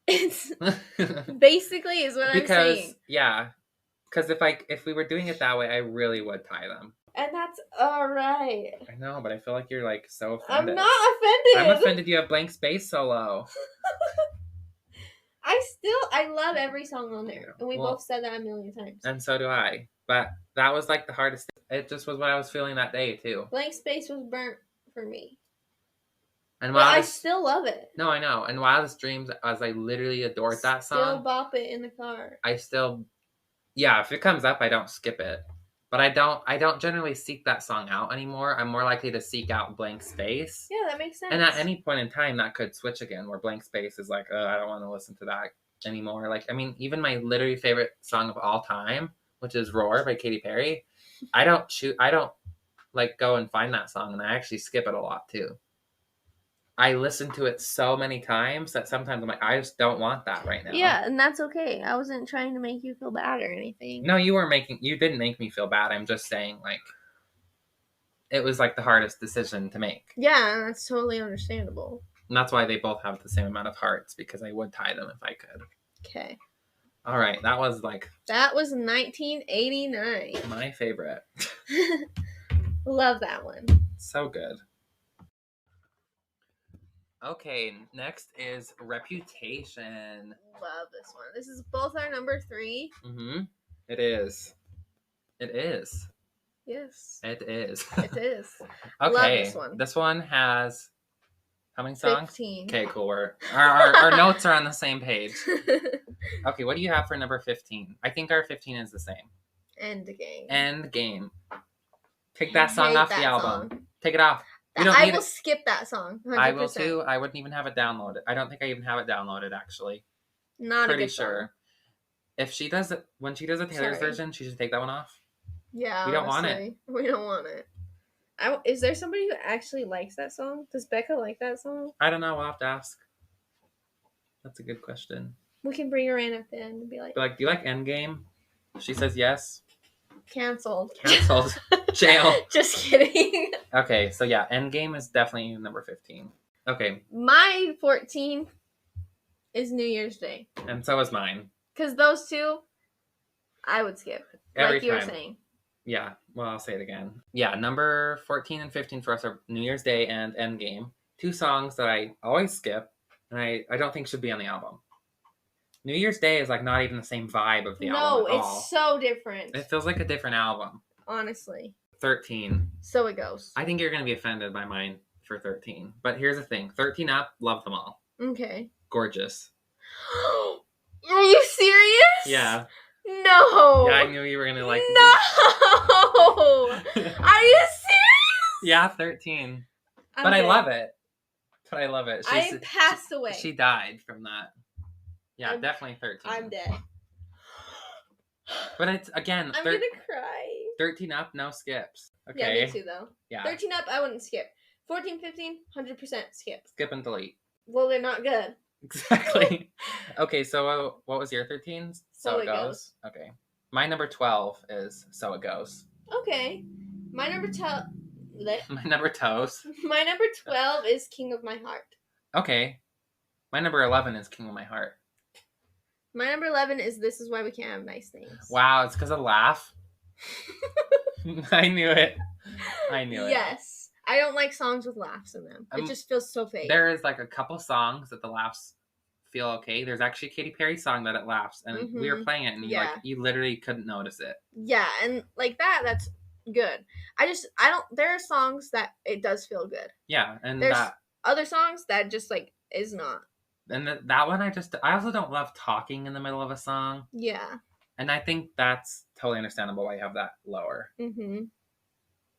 It's basically is what I'm saying. Yeah. Because if we were doing it that way, I really would tie them. And that's alright. I know, but I feel like you're like so offended. I'm not offended. I'm offended you have Blank Space so low. I love every song on there. And we both said that a million times. And so do I. But that was like the hardest thing. It just was what I was feeling that day too. Blank Space was burnt for me. And I still love it. No, I know. And Wildest Dreams, as I literally adored that song. Still bop it in the car. Yeah, if it comes up, I don't skip it. But I don't generally seek that song out anymore. I'm more likely to seek out Blank Space. Yeah, that makes sense. And at any point in time, that could switch again, where Blank Space is like, I don't want to listen to that anymore. Like, I mean, even my literally favorite song of all time, which is Roar by Katy Perry, I don't like go and find that song, and I actually skip it a lot too. I listen to it so many times that sometimes I'm like, I just don't want that right now. Yeah, and that's okay. I wasn't trying to make you feel bad or anything. No, you didn't make me feel bad. I'm just saying, like, it was like the hardest decision to make. Yeah, that's totally understandable. And that's why they both have the same amount of hearts, because I would tie them if I could. Okay. All right, that was 1989. My favorite. Love that one. So good. Okay, next is Reputation. Love this one. This is both our number 3. Mm-hmm. It is. Yes. It is. It is. Okay. Love this one. This one has how many songs? 15. Okay, cool. Our notes are on the same page. Okay, what do you have for number 15? I think our 15 is the same. End Game. Take that song off the album. Song. Take it off. I will skip that song. 100%. I will too. I wouldn't even have it downloaded. I don't think I even have it downloaded, actually. Not pretty a good sure. Song. If she does it, when she does a Taylor's version, she should take that one off. Yeah, we don't want it. We don't want it. Is there somebody who actually likes that song? Does Becca like that song? I don't know. We'll have to ask. That's a good question. We can bring her in at the end and be like, do you like Endgame? If she says yes. Canceled. Jail. Just kidding. Okay, so yeah, Endgame is definitely number 15. Okay. My 14 is New Year's Day. And so is mine. Because those two, I would skip. Every you time. were saying. Yeah, well, I'll say it again. Yeah, number 14 and 15 for us are New Year's Day and Endgame. 2 songs that I always skip, and I don't think should be on the album. New Year's Day is like not even the same vibe of the album at all. No, it's so different. It feels like a different album. Honestly. 13. So it goes. I think you're going to be offended by mine for 13. But here's the thing. 13 up, love them all. Okay. Gorgeous. Are you serious? Yeah. No. Yeah, I knew you were going to like No. Are you serious? Yeah, 13. But I love it. I passed away. She died from that. Yeah, definitely 13. I'm dead. But it's, again, I'm going to cry. 13 up, no skips. Okay. Yeah, me too, though. Yeah. 13 up, I wouldn't skip. 14, 15, 100% skip. Skip and delete. Well, they're not good. Exactly. Okay, so what was your 13? So It Goes. Okay. My number 12 is So It Goes. Okay. My number 12... My number 12 is King of My Heart. Okay. My number 11 is King of My Heart. My number 11 is This Is Why We Can't Have Nice Things. Wow, it's because of Laugh. I knew it. Yes. I don't like songs with laughs in them. It just feels so fake. There is like a couple songs that the laughs feel okay. There's actually a Katy Perry song that it laughs, and we were playing it, and you literally couldn't notice it. Yeah, and like that's good. There are songs that it does feel good. Yeah, and there's other songs that just like is not. And that one, I also don't love talking in the middle of a song. Yeah. And I think that's totally understandable why you have that lower. Mm-hmm.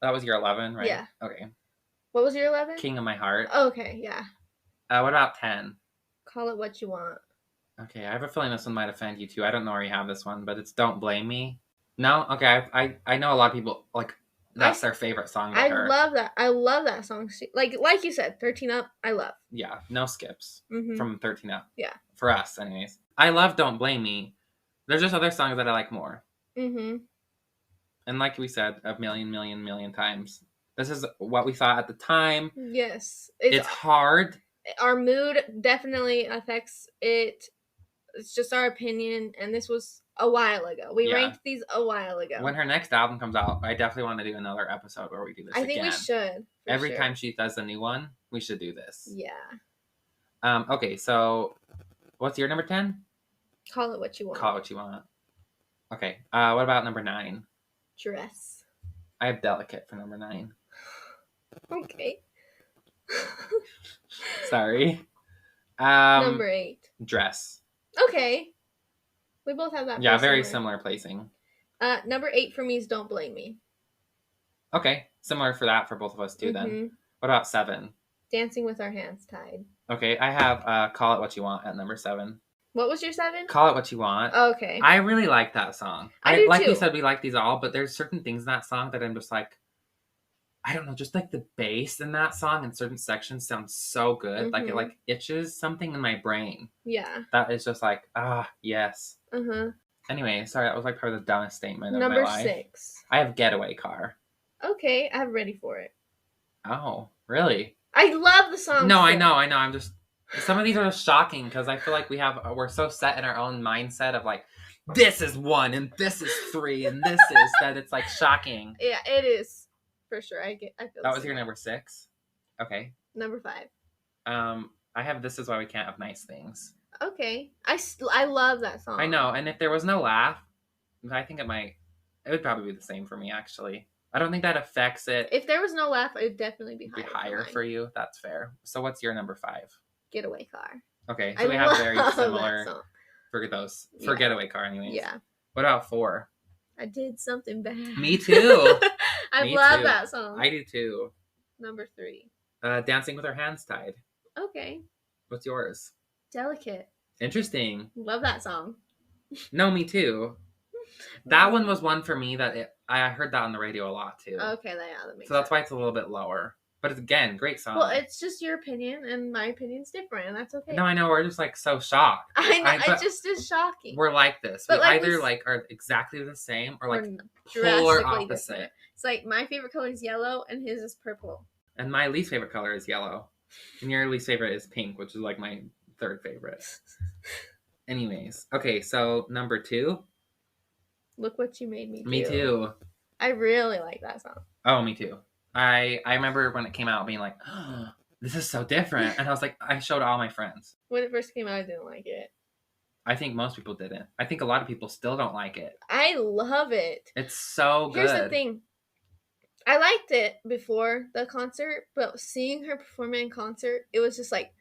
That was your 11, right? Yeah. Okay. What was your 11? King of My Heart. Okay, yeah. What about 10? Call It What You Want. Okay, I have a feeling this one might offend you too. I don't know where you have this one, but it's Don't Blame Me. No? Okay, I know a lot of people, like, that's their favorite song by her. love that. I love that song. Like you said, 13 Up, I love. Yeah, no skips Mm-hmm. from 13 Up. Yeah. For us, anyways. I love Don't Blame Me. There's just other songs that I like more. Mm-hmm. And like we said a million times, this is what we thought at the time. Yes. It's hard. Our mood definitely affects it. It's just our opinion, and this was a while ago. We ranked these a while ago. When her next album comes out, I definitely want to do another episode where we do this again. I think we should. Every time she does a new one, we should do this. Yeah. Okay, so what's your number 10? Call It What You Want. Call It What You Want. Okay. What about number 9? Dress. I have Delicate for number 9. Okay. Sorry. Number 8. Dress. Okay. We both have that. Yeah, very similar placing. Number 8 for me is Don't Blame Me. Okay. Similar for that for both of us too then. What about 7? Dancing with Our Hands Tied. Okay, I have Call It What You Want at number 7. What was your 7? Call It What You Want. Okay. I really like that song. I do like too. we said, we like these all, but there's certain things in that song that I'm just like, I don't know, just like the bass in that song in certain sections sounds so good. Like it like itches something in my brain. Yeah. That is just like, yes. Uh-huh. Anyway, sorry, that was like probably the dumbest statement of my life. Number 6. I have Getaway Car. Okay, I'm ready for it. Oh, really? I love the song. No, I know. I'm just, some of these are just shocking because I feel like we're so set in our own mindset of like, this is 1 and this is 3 and this is that it's like shocking. Yeah, it is. For sure. I feel that was your number 6? Okay. Number 5. I have This Is Why We Can't Have Nice Things. Okay. I love that song. I know, and if there was no laugh, I think it would probably be the same for me, actually. I don't think that affects it. If there was no laugh, it would definitely be higher for you. That's fair. So what's your number 5? Getaway Car. Okay, so we have very similar for those. For Getaway Car, anyways. Yeah. What about 4? I Did Something Bad. Me too. I love that song. I do too. Number 3. Dancing with Our Hands Tied. Okay. What's yours? Delicate. Interesting. Love that song. No, me too. That one was one for me that I heard that on the radio a lot too. Okay, that makes sense. So that's why it's a little bit lower. But it's, again, great song. Well, it's just your opinion, and my opinion's different, and that's okay. No, I know. We're just like so shocked. I know. It just is shocking. We're like this. But we either like are exactly the same or like polar opposite. Different. It's like my favorite color is yellow, and his is purple. And my least favorite color is yellow. And your least favorite is pink, which is like my 3rd favorite. Anyways. Okay, so number 2. Look What You Made Me Do. Me too. I really like that song. Oh, me too. I remember when it came out being like, oh, this is so different. And I was like, I showed all my friends. When it first came out, I didn't like it. I think most people didn't. I think a lot of people still don't like it. I love it. It's so good. Here's the thing. I liked it before the concert, but seeing her perform it in concert, it was just like,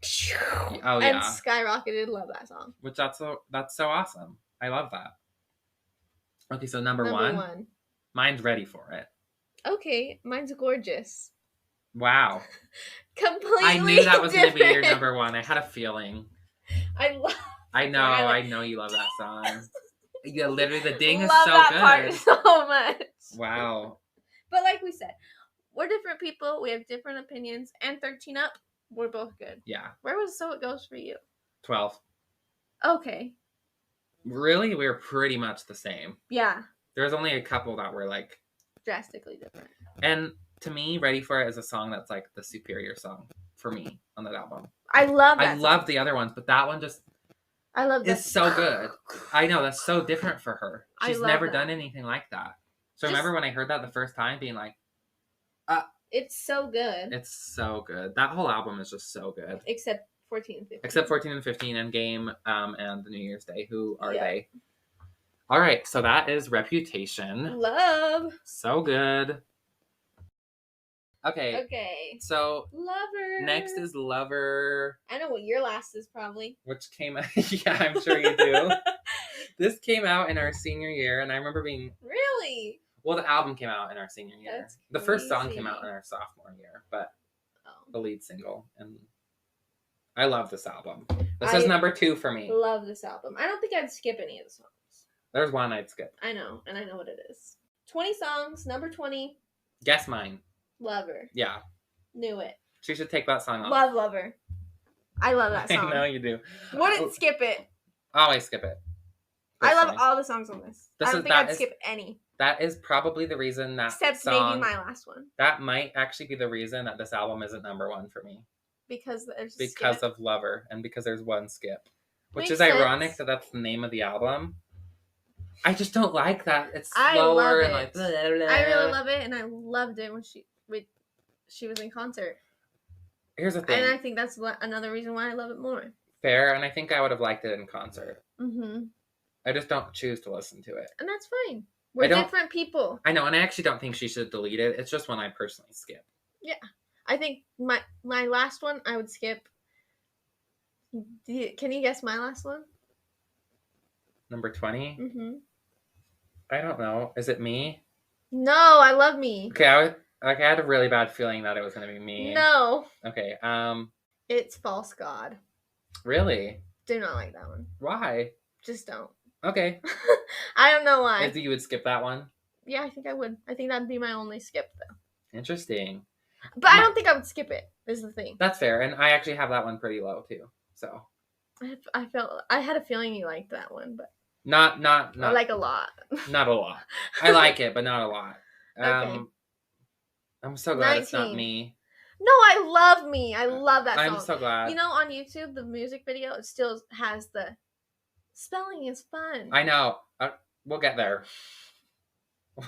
and skyrocketed. Love that song. Which that's so awesome. I love that. Okay, so number 1. Mine's Ready For It. Okay, mine's Gorgeous. Wow. Completely I knew that was going to be your different. number 1. I had a feeling. I know you love that song. Yeah, literally the ding is love so that good. Part so much. Wow. But like we said, we're different people. We have different opinions. And 13 Up, we're both good. Yeah. Where was So It Goes for you? 12. Okay. Really? We were pretty much the same. Yeah. There's only a couple that were like drastically different. And to me, Ready For It is a song that's like the superior song for me on that album. I love that. I love the other ones, but that one just is so good. I know, that's so different for her. She's never done anything like that. So remember when I heard that the first time being like, it's so good. It's so good. That whole album is just so good. Except 14 and 15. Except 14 and 15 and Game and the New Year's Day. Who are they? All right, so that is Reputation. Love. So good. Okay. Okay. So Lover. Next is Lover. I know what your last is probably. Which came out. Yeah, I'm sure you do. This came out in our senior year, and I remember being. Really? Well, the album came out in our senior year. That's the first song crazy. came out in our sophomore year, but the lead single. And I love this album. This is number 2 for me. Love this album. I don't think I'd skip any of the songs. There's one I'd skip. I know, and I know what it is. 20 songs, number 20. Guess mine. Lover. Yeah. Knew it. She should take that song off. Love Lover. I love that song. I know you do. Wouldn't skip it. Always skip it. Personally. I love all the songs on this. I don't think I'd skip any. That is probably the reason that Except maybe my last one. That might actually be the reason that this album isn't number 1 for me. Because of Lover, and because there's one skip. Which is ironic that that's the name of the album. I just don't like that. It's slower and like... Blah, blah, blah. I really love it, and I loved it when she was in concert. Here's the thing. And I think that's another reason why I love it more. Fair, and I think I would have liked it in concert. Mm-hmm. I just don't choose to listen to it. And that's fine. We're different people. I know, and I actually don't think she should delete it. It's just one I personally skip. Yeah. I think my last one I would skip. Can you guess my last one? Number 20? Mm-hmm. I don't know. Is it Me? No, I love Me. Okay, I had a really bad feeling that it was going to be Me. No. Okay, It's False God. Really? Do not like that one. Why? Just don't. Okay. I don't know why. You would skip that one? Yeah, I think I would. I think that'd be my only skip, though. Interesting. But I don't think I would skip it, is the thing. That's fair, and I actually have that one pretty low, too. So. I had a feeling you liked that one, but. Not like a lot. Not a lot. I like it, but not a lot. Okay. I'm so glad 19. It's not Me. No, I love Me. I love that song. I'm so glad. You know, on YouTube, the music video, it still has the spelling is fun. I know. We'll get there.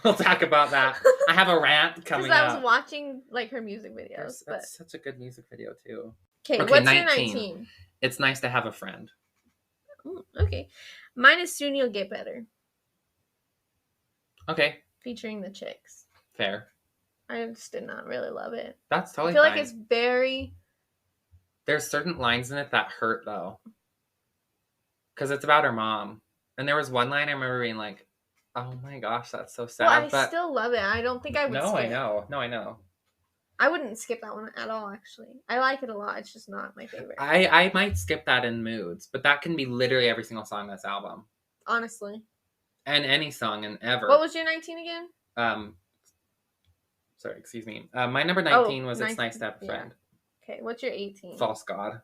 We'll talk about that. I have a rant coming up. Because I was watching like her music videos. That's such a good music video too. Okay, what's 19. Your 19? It's Nice to Have a Friend. Ooh, okay. Mine is Soon You'll Get Better. Okay. Featuring the Chicks. Fair. I just did not really love it. That's totally fine. I feel fine. like it's very... There's certain lines in it that hurt though. Because it's about her mom. And there was one line I remember being like, oh my gosh, that's so sad. Well, I still love it. I don't think I would skip. I know. No, I know. I wouldn't skip that one at all, actually. I like it a lot. It's just not my favorite. I might skip that in moods, but that can be literally every single song on this album. Honestly. And any song and ever. What was your 19 again? Sorry, excuse me. My number 19 was 19, It's Nice to Have a Friend. Yeah. Okay, what's your 18? False God.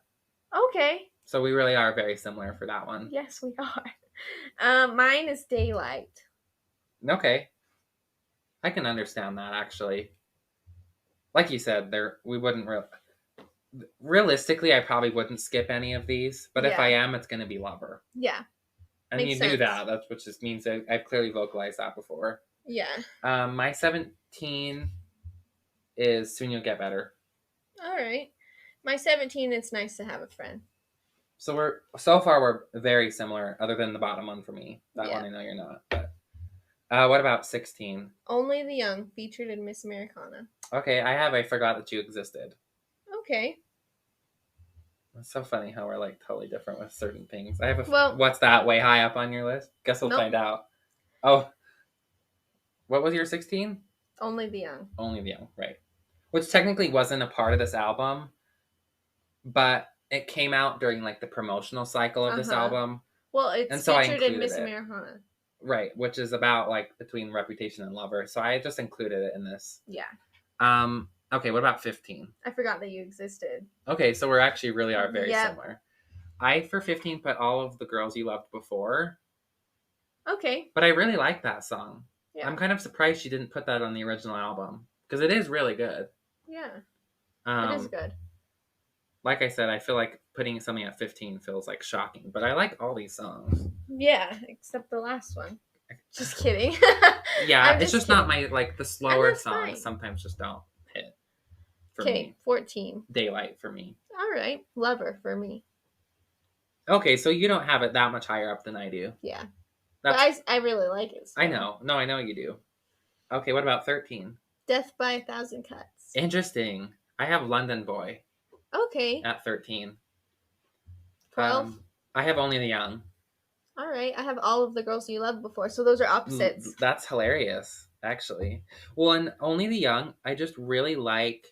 Okay. So we really are very similar for that one. Yes, we are. Mine is Daylight. Okay. I can understand that, actually. Like you said, we wouldn't realistically, I probably wouldn't skip any of these, but if I am, it's going to be Lover. Yeah. And Makes you knew that. That's what just means I've clearly vocalized that before. Yeah. My 17 is Soon You'll Get Better. All right. My 17, It's Nice to Have a Friend. So so far we're very similar, other than the bottom one for me. That one I know you're not. But what about 16? Only the Young, featured in Miss Americana. Okay, I forgot that you existed. Okay. It's so funny how we're like totally different with certain things. I have What's That way high up on your list? Guess we'll find out. Oh. What was your 16? Only the Young. Only the Young, right. Which technically wasn't a part of this album, but it came out during like the promotional cycle of this album. Well, it's featured in Miss Americana. Right, which is about like between Reputation and Lover. So I just included it in this. Yeah. Okay, what about 15? I forgot that you existed. Okay, so we're actually really are very similar. I, for 15, put All of the Girls You Loved Before. Okay. But I really like that song. Yeah. I'm kind of surprised she didn't put that on the original album. Because it is really good. Yeah. It is good. Like I said, I feel like putting something at 15 feels like shocking. But I like all these songs. Yeah, except the last one. Just kidding. Yeah, it's just not my, like, the slower songs sometimes just don't hit. Okay, 14. Daylight for me. All right. Lover for me. Okay, so you don't have it that much higher up than I do. Yeah. But I really like it. So. I know. No, I know you do. Okay, what about 13? Death by a Thousand Cuts. Interesting. I have London Boy. Okay. At 13. 12? I have Only the Young. All right. I have All of the Girls You Loved Before, so those are opposites. That's hilarious. actually. Well, and Only the Young, I just really like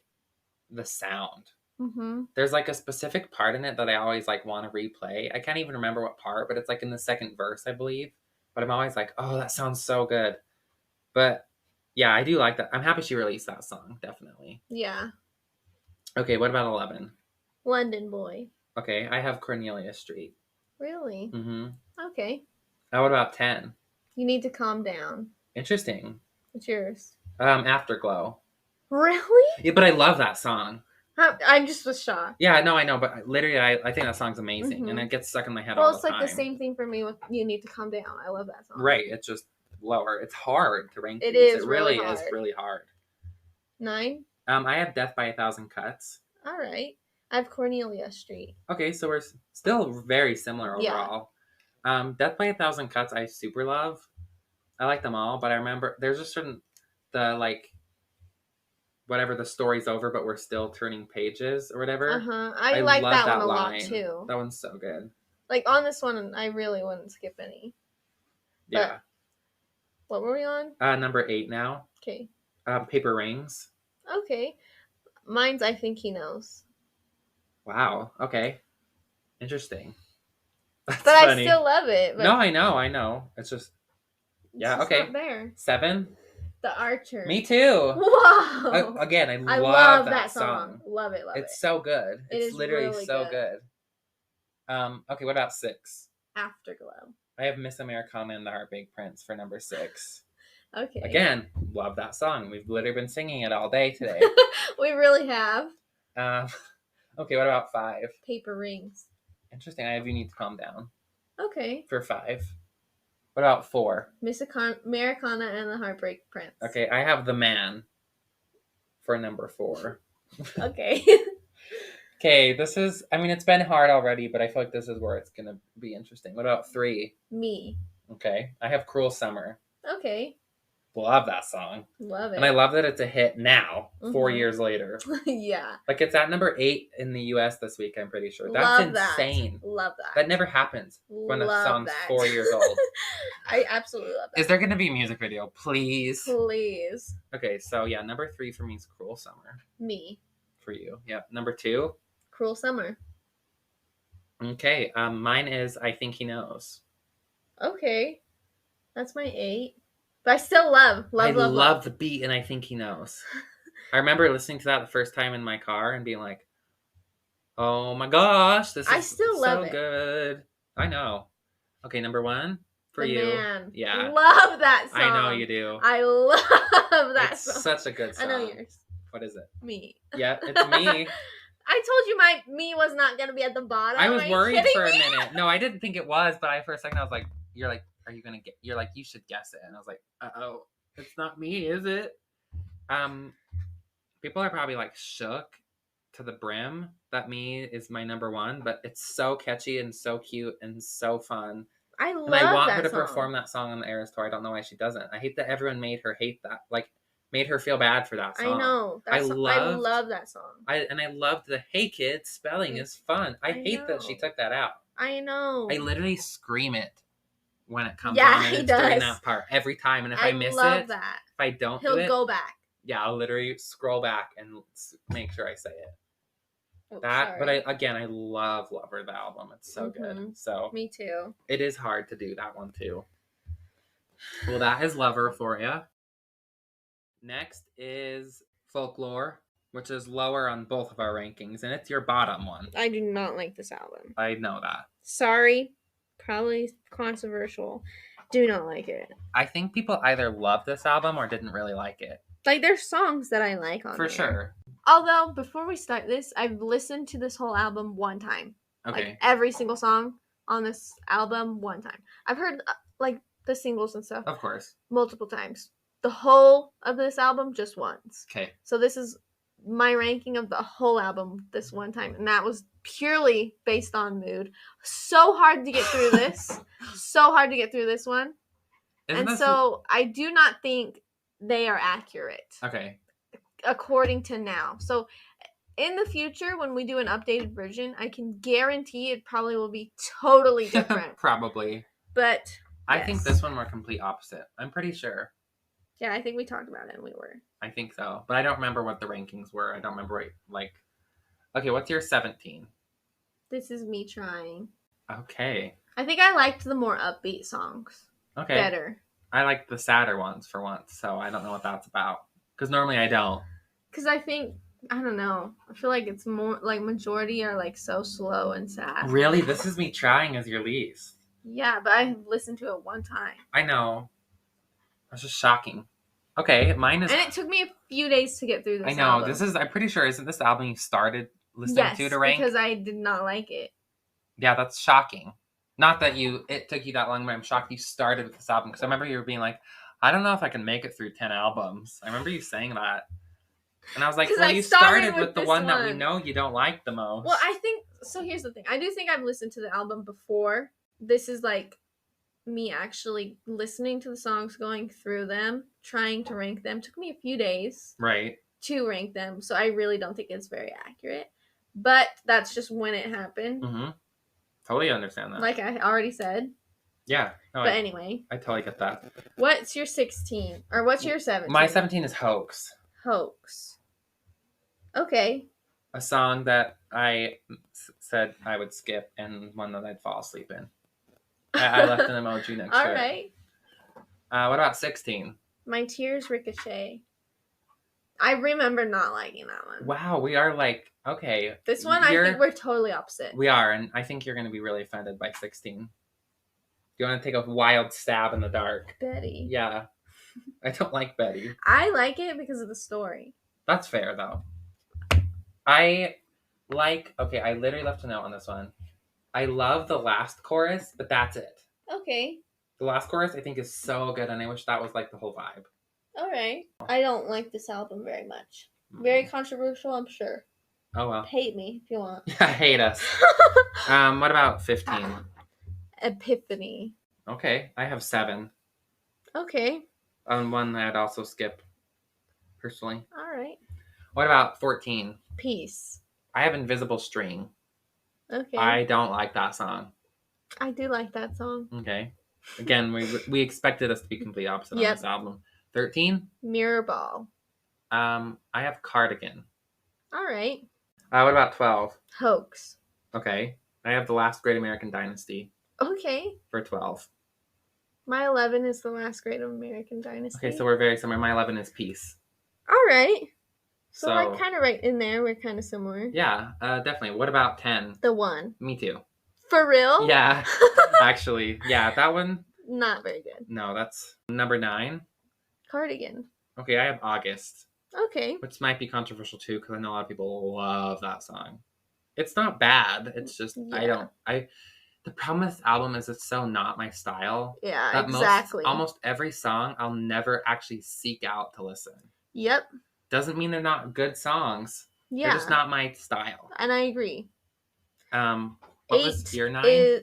the sound. Mm-hmm. There's like a specific part in it that I always like want to replay. I can't even remember what part, but it's like in the second verse, I believe. But I'm always like, oh, that sounds so good. But yeah, I do like that. I'm happy she released that song, definitely. Yeah. Okay, what about 11? London Boy. Okay, I have Cornelia Street. Really? Mm-hmm. Okay. What about 10? You need to calm down. Interesting. What's yours? Afterglow. Really? Yeah, but I love that song. I just was shocked. Yeah, no, I know, but literally, I think that song's amazing, Mm-hmm. and it gets stuck in my head all the time. Well, it's like the same thing for me with You Need to Calm Down. I love that song. Right, it's just lower. It's hard to rank It these. is It really really is hard. really hard. 9? I have Death by a Thousand Cuts. All right. I have Cornelia Street. Okay, so we're still very similar overall. Yeah. Death by a Thousand Cuts I super love. I like them all, but I remember there's a certain whatever, the story's over, but we're still turning pages or whatever. I like love that one a line. lot too. That one's so good. Like on this one, I really wouldn't skip any. Yeah. What were we on? Number 8 now. Okay. Paper Rings. Okay. Mine's I Think He Knows. Wow. Okay. Interesting. That's but funny. I still love it. But no, I know. It's just yeah. it's just Okay. not there. 7. The Archer. Me too. Wow. Again, I love that song. Love it. It's so good. It's literally really so good. Okay, what about 6? Afterglow. I have Miss Americana and the Heartbreak Prince for number 6. Okay. Again, love that song. We've literally been singing it all day today. We really have. Okay, what about 5? Paper Rings. Interesting. I have You Need to Calm Down. Okay. For 5. What about 4? Miss Americana and the Heartbreak Prince. Okay, I have The Man for number 4. Okay. Okay, this is, it's been hard already, but I feel like this is where it's going to be interesting. What about 3? Me. Okay, I have Cruel Summer. Okay. Love that song. Love it. And I love that it's a hit now, 4 years later. Yeah. Like it's at number 8 in the US this week, I'm pretty sure. That's insane. Love that. That never happens when a song's 4 years old. I absolutely love that. Is there going to be a music video? Please. Please. Okay, so yeah, number 3 for me is Cruel Summer. Me. For you. Yeah. Number 2? Cruel Summer. Okay, mine is I Think He Knows. Okay. That's my 8. But I still love the beat, and I Think He Knows. I remember listening to that the first time in my car and being like, "Oh my gosh, this is so good." I know. Okay, number 1 for you. Man. Yeah, love that song. I know you do. I love that song. It's such a good song. I know yours. What is it? Me. Yeah, it's Me. I told you my Me was not gonna be at the bottom. I was worried for a minute. No, I didn't think it was, but for a second I was like, "You're like, are you gonna get?" You're like, "You should guess it," and I was like, "Uh-oh, it's not Me, is it?" People are probably like shook to the brim that Me is my number 1, but it's so catchy and so cute and so fun. I love and I want that her to song. perform that song on the Eras tour. I don't know why she doesn't. I hate that everyone made her hate that. Like, made her feel bad for that song. I know. I love that song. I loved the "Hey kids, spelling is fun." I hate that she took that out. I know. I literally scream it when it comes on, and it's during that part every time. And if I miss it, if I don't do it, he'll go back. Yeah, I'll literally scroll back and make sure I say it. Oops, but I love Lover, the album. It's so good. So me too. It is hard to do that one too. Well, that is Lover for you. Next is Folklore, which is lower on both of our rankings, and it's your bottom one. I do not like this album. I know that. Sorry. Probably controversial. Do not like it. I think people either love this album or didn't really like it. Like, there's songs that I like on For there. sure. Although, before we start this, I've listened to this whole album one time. Okay. Like, every single song on this album one time. I've heard, like, the singles and stuff. Of course. Multiple times. The whole of this album just once. Okay. So this is my ranking of the whole album this one time. And that was purely based on mood. So hard to get through this. So hard to get through this one. I do not think they are accurate. Okay. According to now. So in the future, when we do an updated version, I can guarantee it probably will be totally different. Probably. But I think this one were complete opposite. I'm pretty sure. Yeah, I think we talked about it and we were. I think so. But I don't remember what the rankings were. I don't remember what, like... Okay, what's your 17? This Is Me Trying. Okay. I think I liked the more upbeat songs. Okay. Better. I like the sadder ones for once, so I don't know what that's about. Because normally I don't. Because I think, I don't know. I feel like it's more, like, majority are, like, so slow and sad. Really? This Is Me Trying as your least? Yeah, but I listened to it one time. I know. That's just shocking. Okay, mine is... And it took me a few days to get through this I know. album. This is... I'm pretty sure, isn't this the album you started listening to rank? Because I did not like it. Yeah, that's shocking. Not that it took you that long, but I'm shocked you started with this album. Because I remember you were being like, I don't know if I can make it through 10 albums. I remember you saying that. And I was like, well, you started with the one that we know you don't like the most. Well, I think... So here's the thing. I do think I've listened to the album before. This is, like, me actually listening to the songs, going through them, trying to rank them. Took me a few days. Right. To rank them. So I really don't think it's very accurate. But that's just when it happened. Mm-hmm. Totally understand that. Like I already said. Yeah. No, but anyway. I totally get that. What's your 16? Or what's your 17? My 17 is Hoax. Hoax. Okay. A song that I said I would skip and one that I'd fall asleep in. I left an emoji next to it. All right. What about 16? My Tears Ricochet. I remember not liking that one. Wow, we are like, okay. This one, I think we're totally opposite. We are, and I think you're going to be really offended by 16. Do you want to take a wild stab in the dark? Betty. Yeah. I don't like Betty. I like it because of the story. That's fair, though. I literally left a note on this one. I love the last chorus, but that's it. Okay. The last chorus, I think, is so good, and I wish that was, like, the whole vibe. All right. I don't like this album very much. Very controversial, I'm sure. Oh, well. Hate me if you want. Hate us. What about 15? Epiphany. Okay, I have 7. Okay. One that I'd also skip, personally. All right. What about 14? Peace. I have Invisible String. Okay. I don't like that song. I do like that song. Okay. Again, we expected us to be complete opposite on this album. 13? Mirror Ball. I have Cardigan. All right. What about 12? Hoax. Okay. I have The Last Great American Dynasty. Okay. For 12. My 11 is The Last Great American Dynasty. Okay, so we're very similar. My 11 is Peace. All right. So like kind of right in there. We're kind of similar. Yeah, definitely. What about 10? The One. Me too. For real? Yeah. Actually, yeah, that one. Not very good. No, that's number 9. Cardigan. Okay, I have August. Okay. Which might be controversial too, because I know a lot of people love that song. It's not bad. It's just the problem with this album is it's so not my style. Yeah, exactly. Almost every song I'll never actually seek out to listen. Yep. Doesn't mean they're not good songs. Yeah. They're just not my style. And I agree. What was your 9?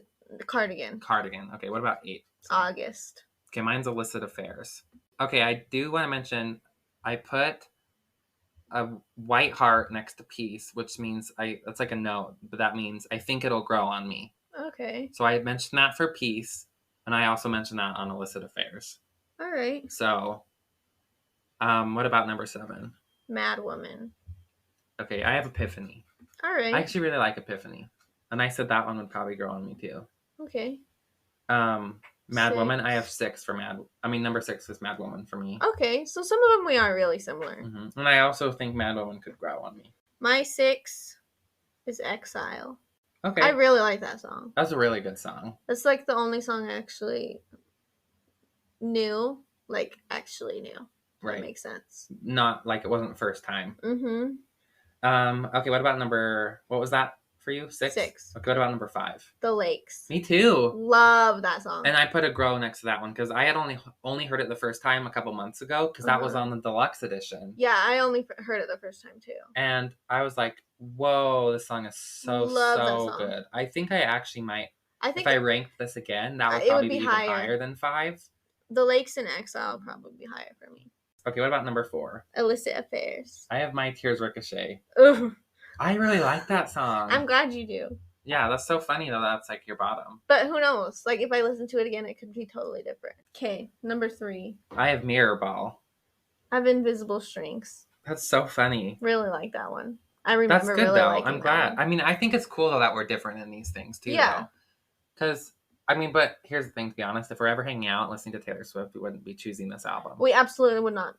Cardigan. Cardigan. Okay, what about 8? August. Okay, mine's Illicit Affairs. Okay, I do want to mention I put a white heart next to Peace, which means it's like a note, but that means I think it'll grow on me. Okay. So I mentioned that for Peace, and I also mentioned that on Illicit Affairs. All right. So, what about number 7? Mad Woman. Okay, I have Epiphany. All right. I actually really like Epiphany, and I said that one would probably grow on me too. Okay. Mad Woman, I have 6 for number 6 is Mad Woman for me. Okay, so some of them we are really similar. Mm-hmm. And I also think Mad Woman could grow on me. My 6 is Exile. Okay. I really like that song. That's a really good song. It's like the only song I actually knew. Like, actually knew. Right. That makes sense. Not like it wasn't the first time. Mm-hmm. Okay, what about what was that for you? 6? 6. Okay, what about number 5? The Lakes. Me too. Love that song. And I put a grow next to that one because I had only heard it the first time a couple months ago because that was on the deluxe edition. Yeah, I only heard it the first time too. And I was like, whoa, this song is so good. I think I actually might, if I ranked this again, that would probably be even higher than 5. The Lakes and Exile would probably be higher for me. Okay, what about number 4? Illicit Affairs. I have My Tears Ricochet. Ooh. I really like that song. I'm glad you do. Yeah, that's so funny though. That's like your bottom. But who knows? Like if I listen to it again, it could be totally different. Okay, number 3. I have Mirror Ball. I have Invisible Strings. That's so funny. Really like that one. I remember That's good, really though. liking I'm glad. I mean, I think it's cool, though, that we're different in these things, too, Yeah. Because, I mean, but here's the thing, to be honest. If we're ever hanging out listening to Taylor Swift, we wouldn't be choosing this album. We absolutely would not.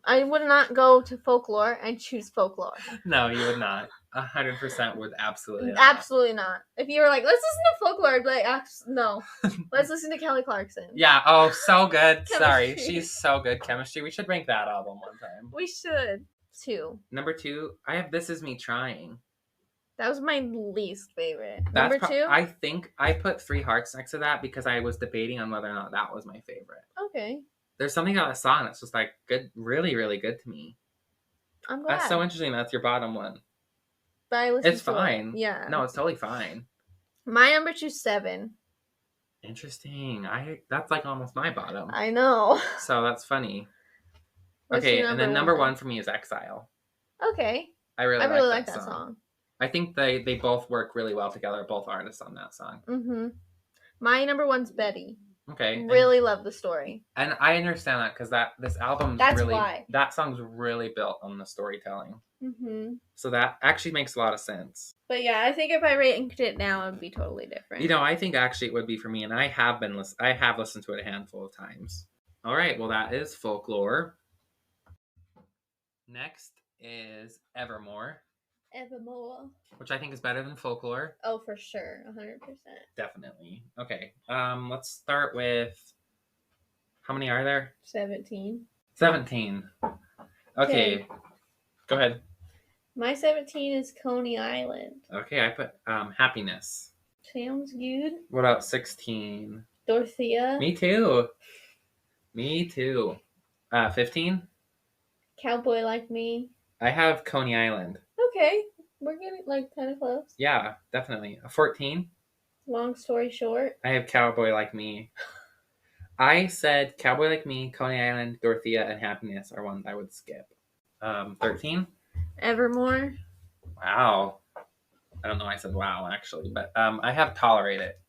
I would not go to Folklore and choose Folklore. No, you would not. 100% would absolutely not. Absolutely not. If you were like, let's listen to Folklore, I'd be like, no. Let's listen to Kelly Clarkson. Yeah, oh, so good. Chemistry. Sorry, she's so good. Chemistry. We should rank that album one time. We should. 2. Number 2, I have This Is Me Trying. That was my least favorite. Number 2? I think I put 3 hearts next to that because I was debating on whether or not that was my favorite. Okay. There's something about that song that's just like good, really, really good to me. I'm glad. That's so interesting. That's your bottom one. But it's fine. Yeah. No, it's totally fine. My number 2 is 7. Interesting. That's like almost my bottom. I know. So that's funny. What's okay, and then number 1 for me is Exile. Okay. I really like that song. I think they both work really well together, both artists on that song. Mm-hmm. My number 1's Betty. Okay. Really love the story. And I understand that because this album's that song's really built on the storytelling. Mm-hmm. So that actually makes a lot of sense. But yeah, I think if I ranked it now, it would be totally different. You know, I think actually it would be for me, and I have listened to it a handful of times. All right, well that is Folklore. Next is Evermore. Evermore. Which I think is better than Folklore. Oh, for sure. 100%. Definitely. Okay. Let's start with... How many are there? 17. 17. Okay. Go ahead. My 17 is Coney Island. Okay, I put Happiness. Sounds good. What about 16? Dorothea. Me too. 15? Cowboy Like Me. I have Coney Island. Okay. We're getting kind of close. Yeah, definitely. 14? Long Story Short. I have Cowboy Like Me. I said Cowboy Like Me, Coney Island, Dorothea, and Happiness are ones I would skip. 13? Evermore. Wow. I don't know why I said wow, actually. But I have Tolerate It.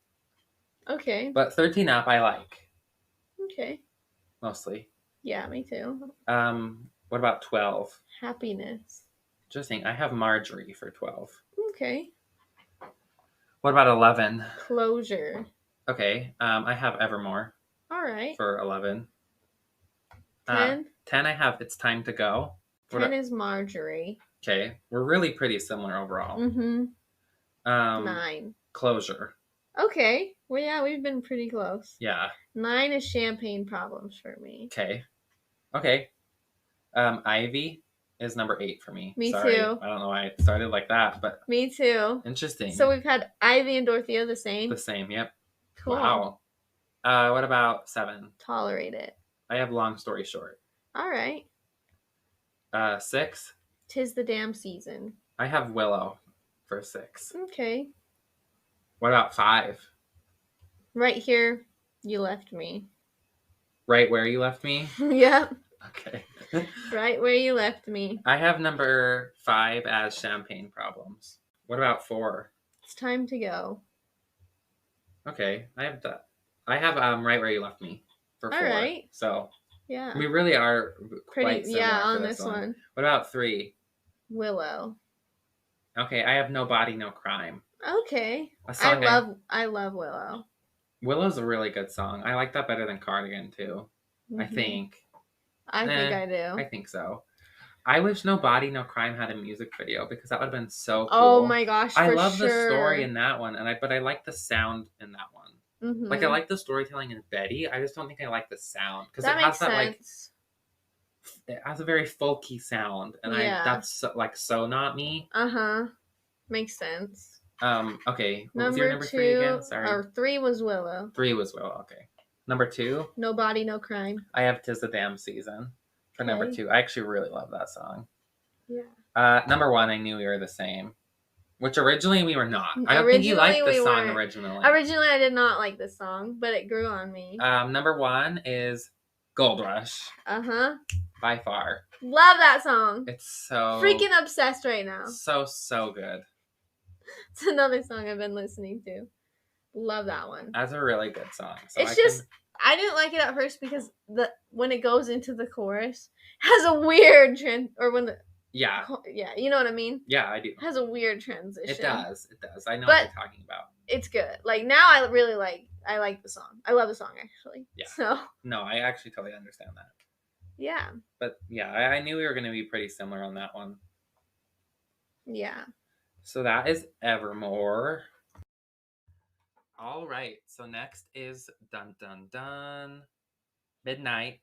Okay. But 13 up, I like. Okay. Mostly. Yeah, me too. What about 12? Happiness. Interesting. I have Marjorie for 12. Okay. What about 11? Closure. Okay. I have Evermore. All right. For 11. 10? 10 I have It's Time to Go. 10 is Marjorie. Okay. We're really pretty similar overall. Mm-hmm. 9. Closure. Okay. Well, yeah, we've been pretty close. Yeah. 9 is Champagne Problems for me. Okay. Ivy is number 8 for me. Me Sorry. too. I don't know why it started like that, but... Me too. Interesting. So we've had Ivy and Dorothea the same? The same, yep. Cool. Wow. What about 7? Tolerate It. I have Long Story Short. All right. 6? 'Tis the Damn Season. I have Willow for 6. Okay. What about 5? Right Here, You Left Me. Right Where You Left Me? Yep. Okay. Right Where You Left Me. I have number 5 as Champagne Problems. What about 4? It's Time to Go. Okay, I have that. I have Right Where You Left Me for 4. All right. So yeah, we really are quite similar on for this one. What about 3? Willow. Okay, I have No Body, No Crime. Okay. I love Willow. Willow's a really good song. I like that better than Cardigan too. Mm-hmm. I think. I think I do. I think so. I wish No Body, No Crime had a music video because that would have been so cool. Oh my gosh, I love the story in that one, but I like the sound in that one. Mm-hmm. Like I like the storytelling in Betty. I just don't think I like the sound because it has that it has a very folky sound, and that's so not me. Makes sense. Okay. What was your number 3 again? Sorry. Or 3 was Willow. 3 was Willow. Okay. Number 2. No Body, No Crime. I have 'Tis the Damn Season for number 2. I actually really love that song. Yeah. Number 1. I Knew We Were the Same, which originally we were not. I don't think you liked this song originally. Originally, I did not like this song, but it grew on me. Number 1 is Gold Rush. By far. Love that song. It's so freaking obsessed right now. So good. It's another song I've been listening to. Love that one. That's a really good song. So it's I didn't like it at first because when it goes into the chorus has a weird Yeah, you know what I mean? Yeah, I do. It has a weird transition. It does. I know what you're talking about. It's good. Like now I like the song. I love the song actually. Yeah. So no, I actually totally understand that. Yeah. But yeah, I knew we were going to be pretty similar on that one. Yeah. So that is Evermore. All right. So next is Dun Dun Dun. Midnight.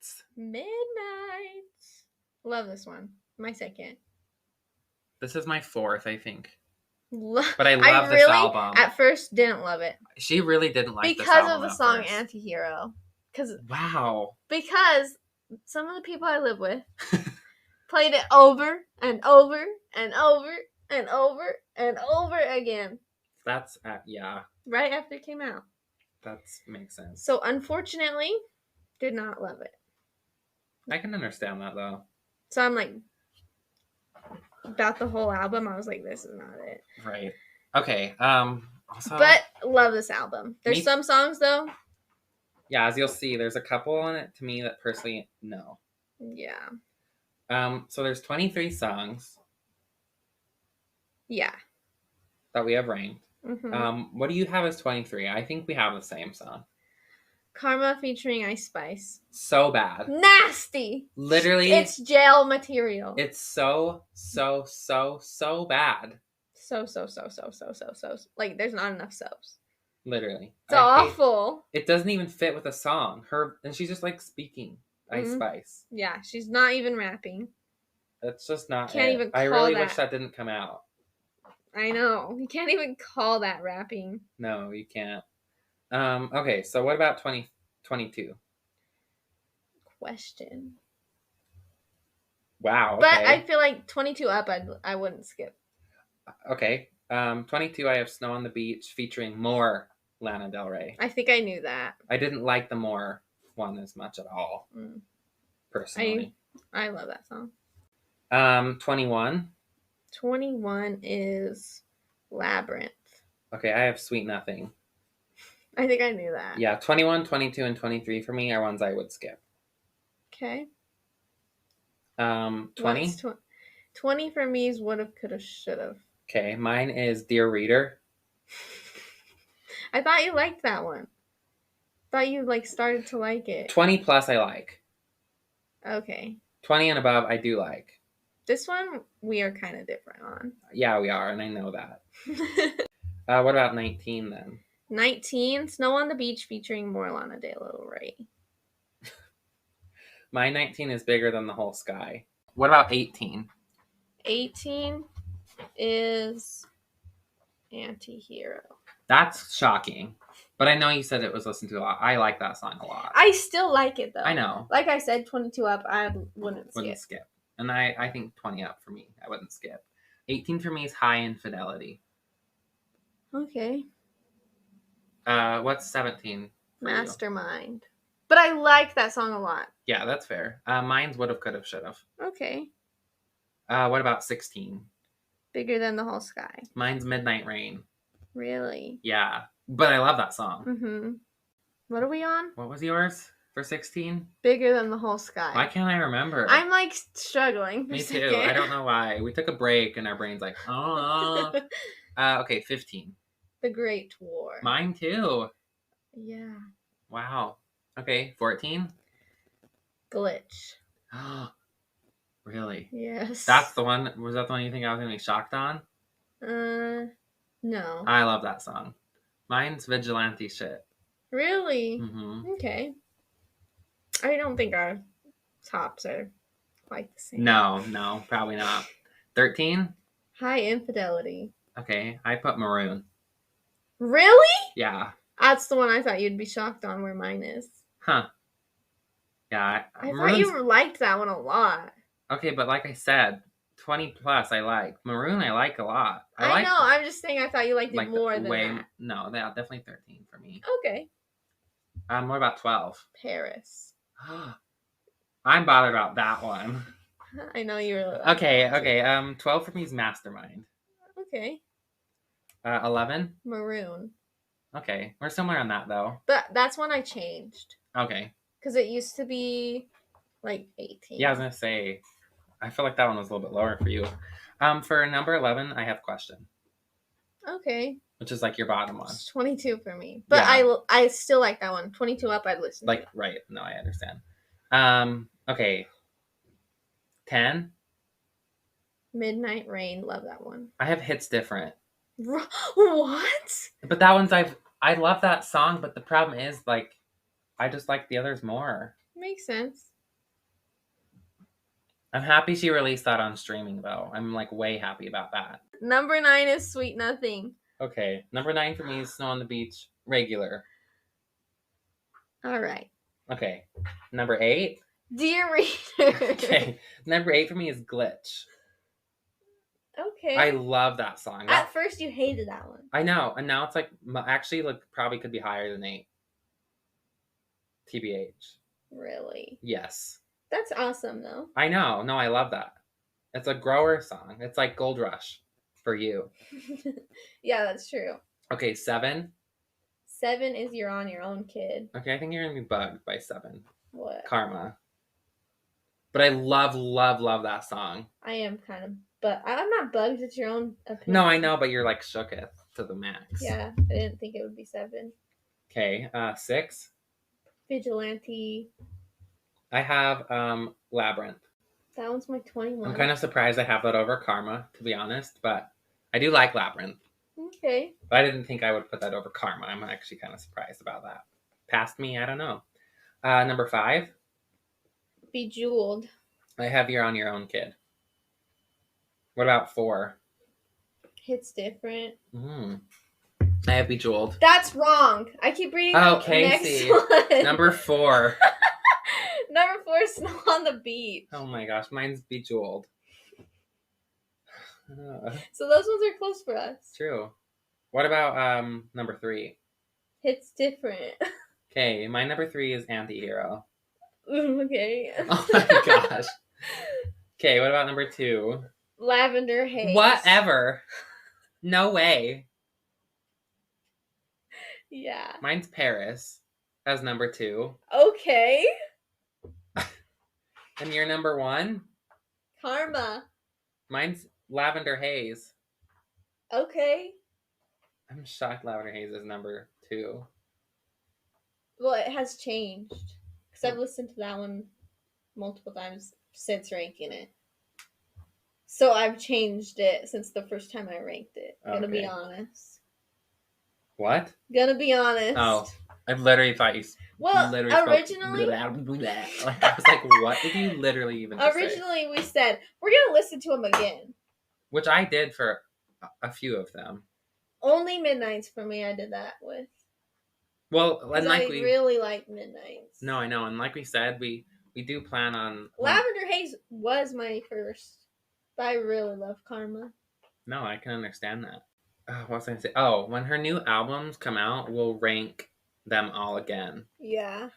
Love this one. My second. This is my fourth, I think. But I love this album. At first didn't love it. She really didn't like this album. album Because of the song Antihero. Wow. Because some of the people I live with played it over and over and over and over and over again. That's, yeah. Right after it came out. That makes sense. So, unfortunately, did not love it. I can understand that, though. So, I'm like, about the whole album, I was like, this is not it. Right. Okay. Also, but love this album. There's some songs, though. Yeah, as you'll see, there's a couple on it to me that personally, no. Yeah. So there's 23 songs. Yeah. That we have ranked. Mm-hmm. What do you have as 23? I think we have the same song. Karma featuring Ice Spice. So bad. Nasty. Literally. It's jail material. It's so bad. So. Like, there's not enough so's. Literally. It's awful. It doesn't even fit with the song. And she's just like speaking. Ice Spice. Yeah, she's not even rapping. That's just not Can't it. even call I really that. wish that didn't come out. I know. You can't even call that rapping. No, you can't. Okay, so what about 2022? Question. Wow. Okay. But I feel like 22 up, I wouldn't skip. Okay. 22, I have Snow on the Beach featuring more Lana Del Rey. I think I knew that. I didn't like the More one as much at all. Personally. I love that song. 21. 21 is Labyrinth. Okay, I have Sweet Nothing. I think I knew that. Yeah, 21, 22, and 23 for me are ones I would skip. Okay. 20? 20 for me is Would've, Could've, Should've. Okay, mine is Dear Reader. I thought you liked that one. Thought you started to like it. 20 plus I like. Okay. 20 and above I do like. This one we are kind of different on. Yeah, we are, and I know that. What about 19 then? 19, Snow on the Beach featuring more Lana Del Rey. My 19 is Bigger Than the Whole Sky. What about 18? 18 is Antihero. That's shocking. But I know you said it was listened to a lot. I like that song a lot. I still like it, though. I know. Like I said, 22 up, I wouldn't skip. And I think 20 up for me, I wouldn't skip. 18 for me is High Infidelity. Okay. What's 17? Mastermind. But I like that song a lot. Yeah, that's fair. Mine's Would've, Could've, Should've. Okay. What about 16? Bigger Than the Whole Sky. Mine's Midnight Rain. Really? Yeah. But I love that song. Mm-hmm. What are we on? What was yours for 16? Bigger Than the Whole Sky. Why can't I remember? I'm struggling. Me too. I don't know why. We took a break and our brain's like, oh. Okay, 15. The Great War. Mine too. Yeah. Wow. Okay, 14. Glitch. Really? Yes. That's the one. Was that the one you think I was going to be shocked on? No. I love that song. Mine's Vigilante Shit. Really? Mm-hmm. Okay. I don't think our tops are quite the same. No, probably not. 13? High Infidelity. Okay, I put Maroon. Really? Yeah. That's the one I thought you'd be shocked on where mine is. Huh. Yeah. I thought you liked that one a lot. Okay, but like I said, 20 plus I like. Maroon I like a lot. I know. I'm just saying I thought you liked it more than that. No, yeah, definitely 13 for me. Okay. What about 12? Paris. I'm bothered about that one. I know you were. Okay. 12 for me is Mastermind. Okay. 11? Maroon. Okay. We're somewhere on that, though. But that's one I changed. Okay. Because it used to be like 18. Yeah, I was going to say, I feel like that one was a little bit lower for you. For number 11, I have Question. Okay. Which is like your bottom one. It's 22 for me. But yeah. I still like that one. 22 up, I'd listen to. Right. No, I understand. Okay. 10. Midnight Rain. Love that one. I have Hits Different. What? But that one's I love that song, but the problem is like I just like the others more. Makes sense. I'm happy she released that on streaming though. I'm like way happy about that. Number 9 is Sweet Nothing. Okay. Number 9 for me is Snow on the Beach, regular. All right. Okay. Number 8. Dear Reader. Okay. Number 8 for me is Glitch. Okay. I love that song. At first you hated that one. I know. And now it's like actually like probably could be higher than 8. TBH. Really? Yes. That's awesome though. I know. No, I love that. It's a grower song. It's like Gold Rush for you. Yeah, that's true. Okay, 7. 7 is You're on Your Own, Kid. Okay, I think you're going to be bugged by 7. What? Karma. But I love, love, love that song. I am kind of, but I'm not bugged. It's your own opinion. No, I know, but you're like shooketh to the max. Yeah, I didn't think it would be 7. Okay, 6. Vigilante. I have Labyrinth. That one's my 21. I'm kind of surprised I have that over Karma, to be honest, but I do like Labyrinth. Okay. But I didn't think I would put that over Karma. I'm actually kind of surprised about that. Past me, I don't know. Number 5. Bejeweled. I have You're on Your Own, Kid. What about 4? Hits Different. I have Bejeweled. That's wrong. I keep reading the Casey. next one. Number 4. Number 4 is Snow on the Beach. Oh my gosh, mine's Bejeweled. So those ones are close for us. True. What about number 3? Hits Different. Okay, my number 3 is Antihero. Okay. Oh my gosh. Okay, what about number 2? Lavender Haze. Whatever. No way. Yeah. Mine's Paris as number 2. Okay. And your number 1? Karma. Mine's Lavender Haze. Okay. I'm shocked Lavender Haze is number 2. Well, it has changed. Because I've listened to that one multiple times since ranking it. So I've changed it since the first time I ranked it. Gonna be honest. What? Gonna be honest. Oh, I literally thought you. Well, originally, like, I was like, what did you literally even? Originally, we said we're gonna listen to them again, which I did for a few of them. Only Midnights for me. I did that with. Well, and like I really like Midnights. No, I know, and like we said, we do plan on. Lavender Haze was my first. But I really love Karma. No, I can understand that. What was I going to say? Oh, when her new albums come out, we'll rank them all again. Yeah.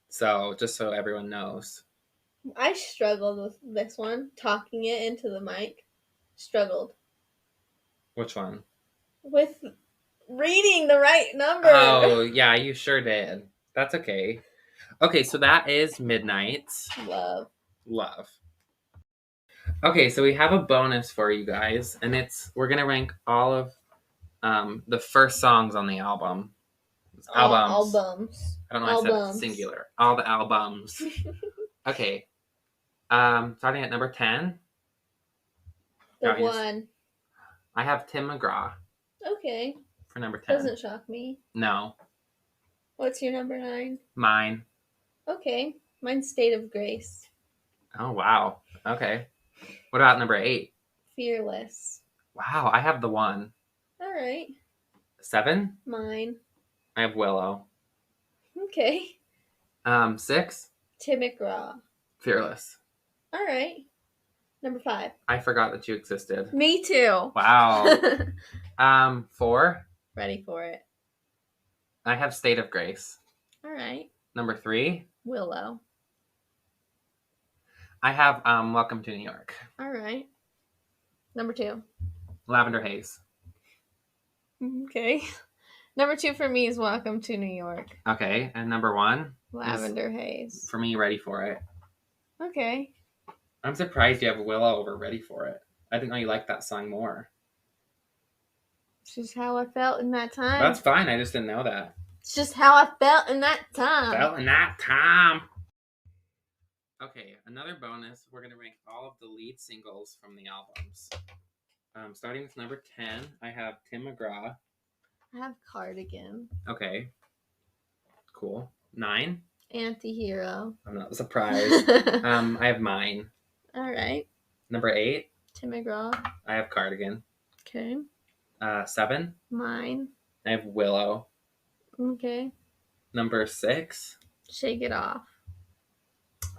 So, just so everyone knows. I struggled with this one. Talking it into the mic. Struggled. Which one? With reading the right number. Oh, yeah, you sure did. That's okay. Okay, so that is Midnights. Love. Okay, so we have a bonus for you guys, and we're gonna rank all of the first songs on the album. Albums. I don't know. I said it singular. All the albums. Okay. Starting at number 10. The one. I have Tim McGraw. Okay. For number 10. Doesn't shock me. No. What's your number 9? Mine. Okay. Mine's State of Grace. Oh, wow. Okay. What about number 8? Fearless. Wow, I have the 1. All right. 7? Mine. I have Willow. Okay. 6? Tim McGraw. Fearless. All right. Number 5. I forgot that you existed. Me too. Wow. 4? Ready for it. I have State of Grace. All right. Number 3? Willow. I have Welcome to New York. All right. Number 2. Lavender Haze. Okay. Number 2 for me is Welcome to New York. Okay. And number 1? Lavender Haze. For me, Ready for It. Okay. I'm surprised you have Willow over Ready for It. I didn't know you liked that song more. It's just how I felt in that time. That's fine. I just didn't know that. It's just how I felt in that time. Okay, another bonus. We're going to rank all of the lead singles from the albums. Starting with number 10, I have Tim McGraw. I have Cardigan. Okay. Cool. 9? Antihero. I'm not surprised. I have Mine. All right. Number 8? Tim McGraw. I have Cardigan. Okay. 7? Mine. I have Willow. Okay. Number 6? Shake It Off.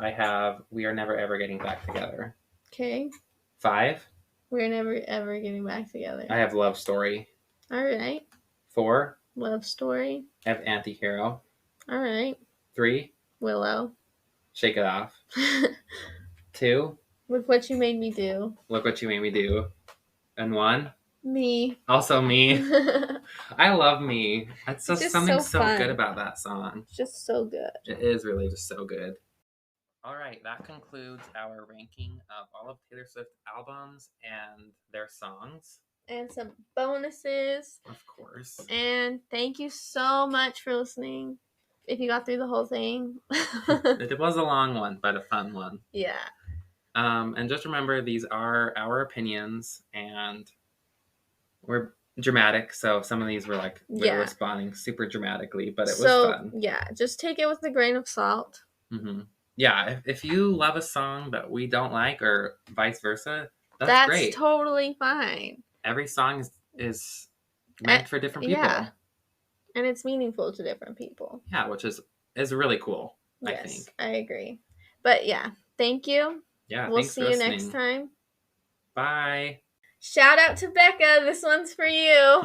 I have We Are Never Ever Getting Back Together. Okay. 5? We're Never Ever Getting Back Together. I have Love Story. All right. 4? Love Story. I have Antihero. All right. 3? Willow. Shake It Off. 2? Look What You Made Me Do. Look What You Made Me Do. And 1? Me. Also Me. I love Me. That's just something so fun. good about that song. It's just so good. It is really just so good. All right, that concludes our ranking of all of Taylor Swift's albums and their songs. And some bonuses. Of course. And thank you so much for listening. If you got through the whole thing. It was a long one, but a fun one. Yeah. And just remember, these are our opinions, and we're dramatic, so some of these were like we're responding super dramatically, but it was fun. Yeah, just take it with a grain of salt. Mm-hmm. Yeah, if you love a song that we don't like, or vice versa, that's great. That's totally fine. Every song is meant for different people. Yeah. And it's meaningful to different people. Yeah, which is really cool, yes, I think. I agree. But yeah, thank you. Yeah, we'll see you next time. Bye. Shout out to Becca. This one's for you.